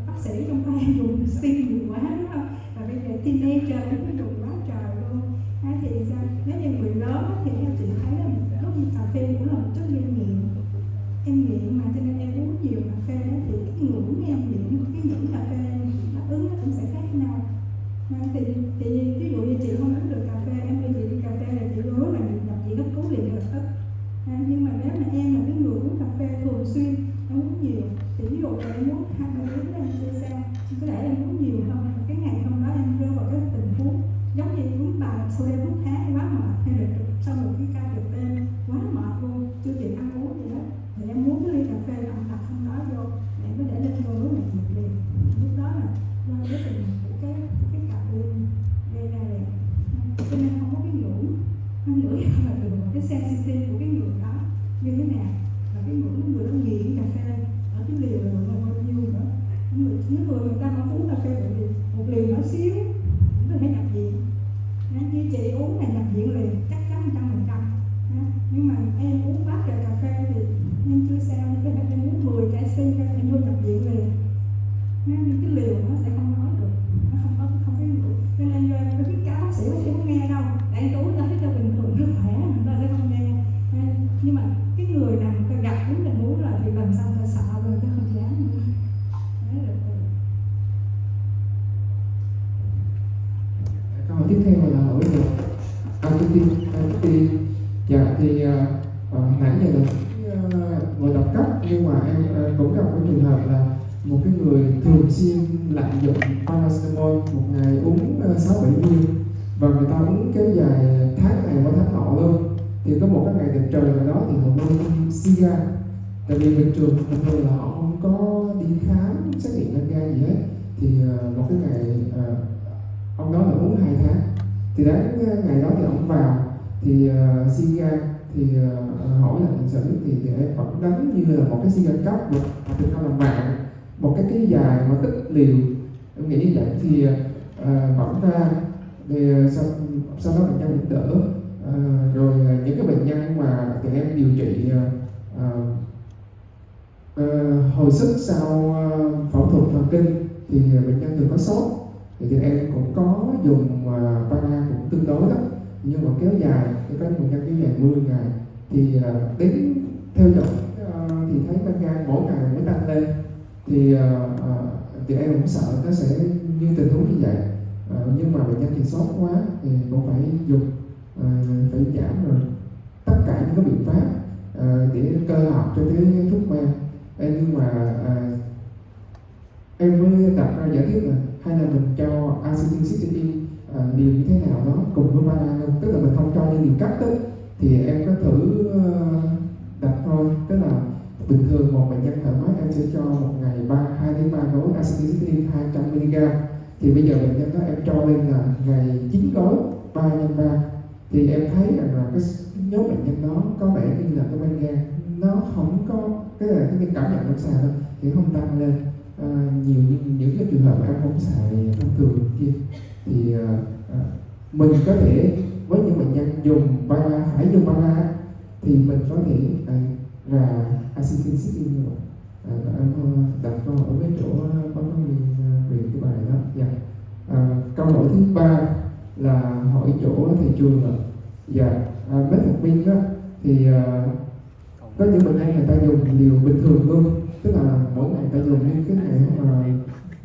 bác sĩ trong khoa dùng Sting nhiều quá đúng không? Và bây giờ teenager cũng có dùng quá trời luôn. Thì sao? Nếu như người lớn thì theo chị thấy là lúc như cà phê cũng là một chất gây nghiện. Em nghiện mà cho nên em uống nhiều cà phê thì cái ngưỡng em nghiện, cái ngưỡng cà phê đáp ứng nó cũng sẽ khác nhau. Thì ví dụ như chị không uống được cà phê, em đưa chị đi cà phê là chị hứa là nhập viện cấp cứu liền lập tức. Nhưng mà nếu mà em là cái người uống cà phê thường xuyên, em uống nhiều thì ví dụ là em uống 20 lít em chưa sao, có thể em uống nhiều hơn, cái ngày hôm đó em rơi vào cái tình huống giống như uống bài sau đêm thuốc tháng quá mệt, hay là sau một cái ca trực đêm quá mệt luôn, chưa kịp ăn uống gì đó, thì em muốn cái ly cà phê đậm đặc hôm đó vô, em có thể lên vô lúc này một liền. Lúc đó là do cái tình của cái caffeine gây ra liền, cho nên không có cái ngưỡng không là được cái sensitive của cái người đó như thế nào, và cái ngưỡng của người đó nghiện cà phê ở cái liều là bao nhiêu nữa. Những người ta mà uống cà phê một liều nhỏ xíu cũng có thể nhập viện. Như chị uống là nhập viện liền chắc chắn 100%. Nhưng mà em uống bát trời cà phê thì em chưa sao, có thể em uống 10 chai xi em vô nhập viện liền. Nhưng cái liều nó sẽ không nói được, nó không cái ngưỡng. Cho nên tôi khuyến cáo bác sĩ không nghe đâu, tại em uống ra thấy cho bình thường rất khỏe, người ta sẽ không nghe. Nhưng mà cái người nào người ta gặp đúng tình huống rồi thì lần sau ta sợ rồi chứ không dám nữa. Câu hỏi tiếp theo là hỏi về Alvin. Dạ, thì nãy giờ là ngồi đọc cấp, nhưng mà em cũng gặp cái trường hợp là một cái người thường xuyên lạm dụng paracetamol, một ngày uống 6-7 viên và người ta uống kéo dài tháng này qua tháng nọ luôn. Thì có một cái ngày đẹp trời nào đó thì họ mua cigar, tại vì bình thường là họ không có đi khám xét nghiệm men gan gì hết. Thì một cái ngày ông đó là uống 2 tháng, thì đến ngày đó thì ông vào thì cigar thì hỏi là tiền sử thì em vẫn đánh như là một cái cigar cắp được, thực ra là mạng một cái dài mà tích liều, em nghĩ như vậy thì vẫn ra. Thì sau đó bệnh nhân được đỡ. Rồi những cái bệnh nhân mà tụi em điều trị hồi sức sau phẫu thuật thần kinh thì bệnh nhân thường có sốt, thì em cũng có dùng para cũng tương đối lắm. nhưng mà kéo dài, thì có những bệnh nhân kéo dài 10 ngày thì đến theo dõi thì thấy men gan mỗi ngày mới tăng lên, thì em cũng sợ nó sẽ như tình huống như vậy. Nhưng mà bệnh nhân thì sốt quá thì cũng phải dùng phải giảm rồi tất cả những cái biện pháp để cơ học cho cái thuốc men. Nhưng mà em mới đặt ra giả thiết là hay là mình cho acetylcysteine liều như thế nào đó cùng với para luôn, tức là mình không cho như liều cắt đó. Thì em có thử đặt thôi, tức là bình thường một bệnh nhân thoải mái em sẽ cho một ngày 2 đến 3 gói acetylcysteine 200 mg. Thì bây giờ bệnh nhân đó em cho lên là ngày 9 gói 3 x 3. Thì em thấy rằng là cái nhóm bệnh nhân đó có vẻ như là cái men gan nó không có cái cảm nhận lâm sàng thôi, thì không tăng lên nhiều như những cái trường hợp mà em không xài thông thường kia. Thì mình có thể với những bệnh nhân dùng para, phải dùng para thì mình có thể là acetylcysteine rồi. Em đặt câu hỏi với chỗ báo cáo viên về cái bài đó. Dạ. Câu hỏi thứ 3 là hỏi chỗ thầy Trường ạ. Dạ, metformin đó thì có những bệnh nhân người ta dùng liều bình thường luôn, tức là mỗi ngày người ta dùng những cái ngày mà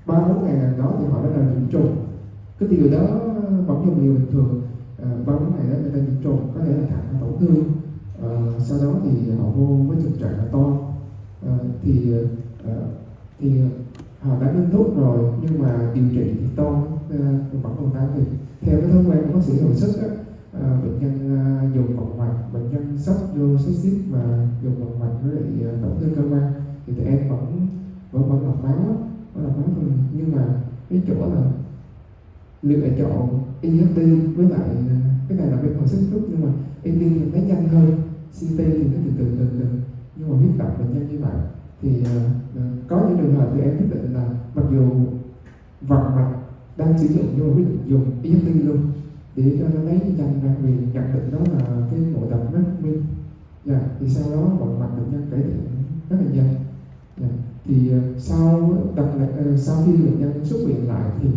3-4 ngày đó thì họ đã là nhiễm trùng. Cái điều đó vẫn dùng liều bình thường, 3-4 ngày đó người ta nhiễm trùng, có thể là thận tổn thương, sau đó thì họ vô với tình trạng là to, thì họ đã lên thuốc rồi nhưng mà điều trị thì to vẫn còn tăng. Thì theo cái thói quen của bác sĩ hồi sức á, bệnh nhân dùng vòng mạch, bệnh nhân sốc vô sepsis và dùng vòng mạch với lại tổn thương cơ quan thì tụi em vẫn lọc máu thôi. Nhưng mà cái chỗ là lựa chọn EFT với lại cái này là bên hồi sức rút, nhưng mà EFT thì nó nhanh hơn, CT thì nó từ từ, nhưng mà huyết động bệnh nhân như vậy thì có những trường hợp thì em quyết định là mặc dù vòng mạch đang sử dụng nhưng mà quyết định dùng EFT luôn để cho nó lấy nhanh ra, vì nhận định đó là cái ngộ độc metformin. Dạ, thì sau đó vòng mạch bệnh nhân cải thiện rất là nhanh. Dạ. Thì sau khi bệnh nhân xuất viện lại thì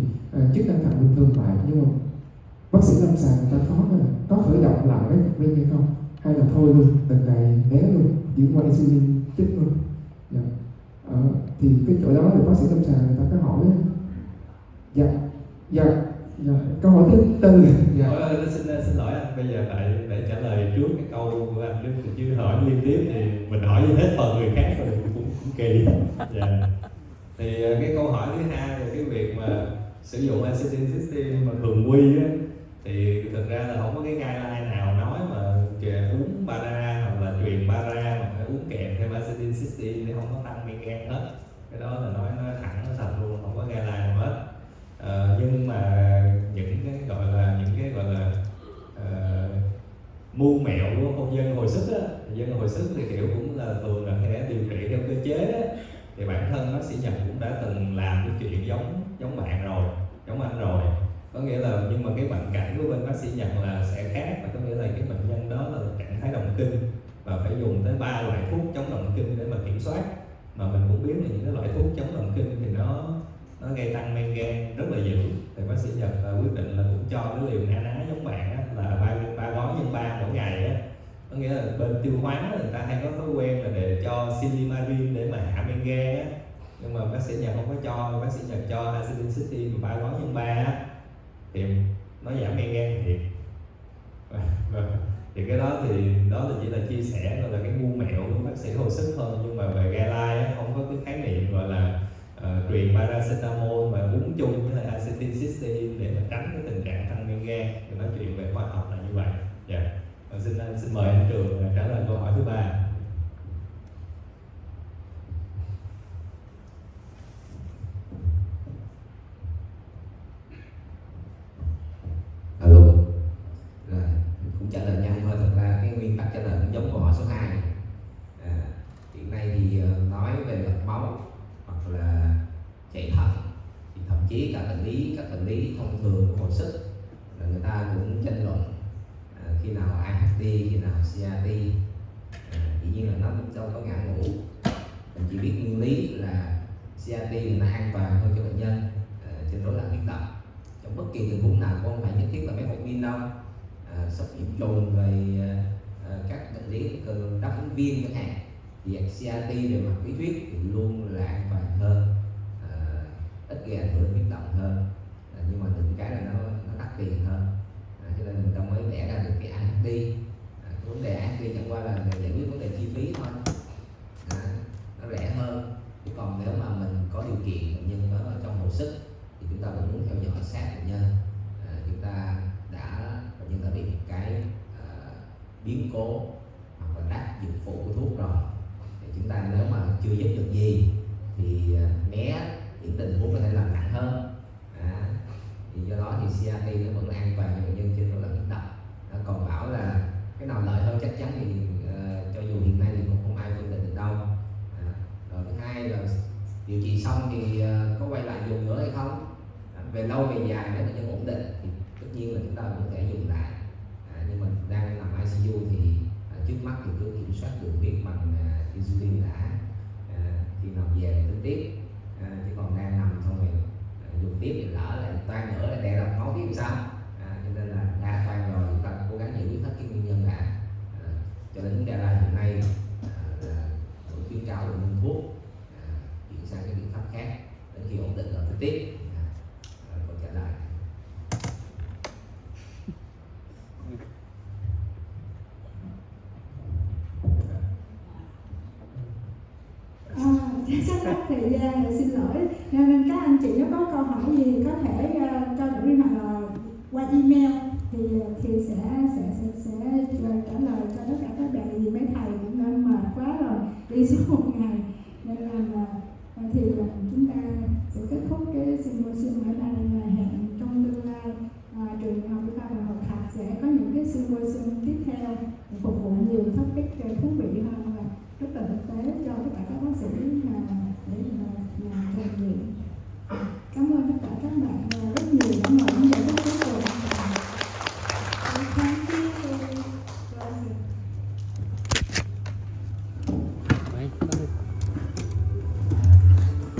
chức năng thận bình thường lại, nhưng mà bác sĩ lâm sàng người ta có khởi động lại metformin hay không, hay là thôi luôn, lần này né luôn, chỉ qua insulin chích luôn. Dạ. Thì cái chỗ đó thì bác sĩ lâm sàng người ta có hỏi. Dạ. Câu hỏi thứ 4. Dạ. Xin lỗi anh, bây giờ lại để trả lời trước cái câu của anh chứ hỏi liên tiếp thì mình hỏi hết phần người khác rồi cũng kỳ. Dạ. Thì cái câu hỏi thứ 2 là cái việc mà sử dụng acetylcysteine mà thường quy á, thì thực ra là không có cái guideline nào nói mà uống para hoặc là truyền para mà phải uống kèm thêm acetylcysteine để không có tăng men gan hết. Cái đó là nói thẳng nó thật luôn, không có guideline nào hết. Nhưng mà những cái gọi là mưu mẹo của dân hồi sức á, dân hồi sức thì kiểu cũng là thường là hay điều trị theo cơ chế á, thì bản thân bác sĩ Nhật cũng đã từng làm cái chuyện giống bạn rồi, giống anh rồi. Có nghĩa là nhưng mà cái bệnh cảnh của bên bác sĩ Nhật là sẽ khác, là có nghĩa là cái bệnh nhân đó là trạng thái động kinh và phải dùng tới 3 loại thuốc chống động kinh để mà kiểm soát. Mà mình cũng biết là những cái loại thuốc chống động kinh thì nó gây tăng men gan rất là dữ. Thì bác sĩ Nhật quyết định là cũng cho cái liều na ná giống bạn á, là 3 gói nhân 3 mỗi ngày á. Có nghĩa là bên tiêu hóa người ta hay có thói quen là để cho silimarin để mà hạ men gan á, nhưng mà bác sĩ Nhật không có cho. Bác sĩ Nhật cho acetylcysteine 3 gói nhân 3 á, thì nó giảm men gan thiệt. Thì cái đó là chỉ là chia sẻ, gọi là cái ngu mẹo của bác sĩ hồi sức hơn. Nhưng mà về guideline không có cái khái niệm gọi là truyền paracetamol và uống chung với acetylcysteine để mà tránh cái tình trạng tăng men gan. Thì nói chuyện về khoa học là như vậy. Dạ. Xin mời anh Trường trả lời câu hỏi thứ 3. Alo. Rồi, cũng trả lời nhanh thôi. Thật ra cái nguyên tắc trả lời cũng giống câu hỏi số 2. Hiện nay thì nói về lọc máu hoặc là chạy thận thì thậm chí các bệnh lý thông thường của hồi sức là người ta cũng tranh luận khi nào AHT, khi nào CRT. Dĩ nhiên là nó cũng đâu có ngã ngũ. Mình chỉ biết nguyên lý là CRT thì nó an toàn hơn cho bệnh nhân trên rối loạn huyết động. Trong bất kỳ tình huống nào cũng không phải nhất thiết là metformin đâu. sốc nhiễm trùng, rồi các bệnh lý cơn đáp ứng viêm chẳng hạn, thì CRT về mặt lý thuyết thì luôn là an toàn hơn, ít gây ảnh hưởng biến động hơn, nhưng mà những cái là nó đắt tiền hơn, cho nên người ta mới vẽ ra được cái AHD. Vấn đề AHD chẳng qua là giải quyết vấn đề chi phí thôi, nó rẻ hơn. Chứ còn nếu mà mình có điều kiện bệnh nhân ở trong hồi sức thì chúng ta vẫn muốn theo dõi sát bệnh nhân. Chúng ta bệnh nhân đã bị một cái biến cố hoặc là tác dụng phụ của thuốc rồi, thì chúng ta nếu mà chưa giúp được gì thì né những tình huống có thể làm nặng hơn. Thì do đó thì CRT nó vẫn là an toàn cho bệnh nhân trên một lần hiến độc. Còn bảo là cái nào lợi hơn chắc chắn thì cho dù hiện nay thì cũng không ai phân định được đâu. Rồi thứ hai là điều trị xong thì có quay lại dùng nữa hay không. Về lâu về dài nếu bệnh nhân ổn định thì tất nhiên là chúng ta vẫn có thể dùng lại. Nhưng mà đang nằm ICU thì trước mắt thì cứ kiểm soát đường huyết bằng insulin đã, khi nào về tính tiếp. Chứ còn đang nằm xong rồi dùng tiếp thì lỡ lại toan nữa là đè đập máu tiếp thì sao? Cho nên là đã toan rồi chúng ta cố gắng giải quyết hết cái nguyên nhân đã. Cho đến ra hiện nay là vẫn khuyến cáo bệnh nhân thuốc chuyển sang cái biện pháp khác đến khi ổn định rồi tính tiếp. Câu trả lời. Chắc mất thời gian để xin lỗi, nên các anh chị nếu có câu hỏi gì thì có thể cho được riêng hoặc là qua email thì sẽ trả lời cho tất cả các bạn. Vì mấy thầy cũng nên mệt quá rồi, đi suốt một ngày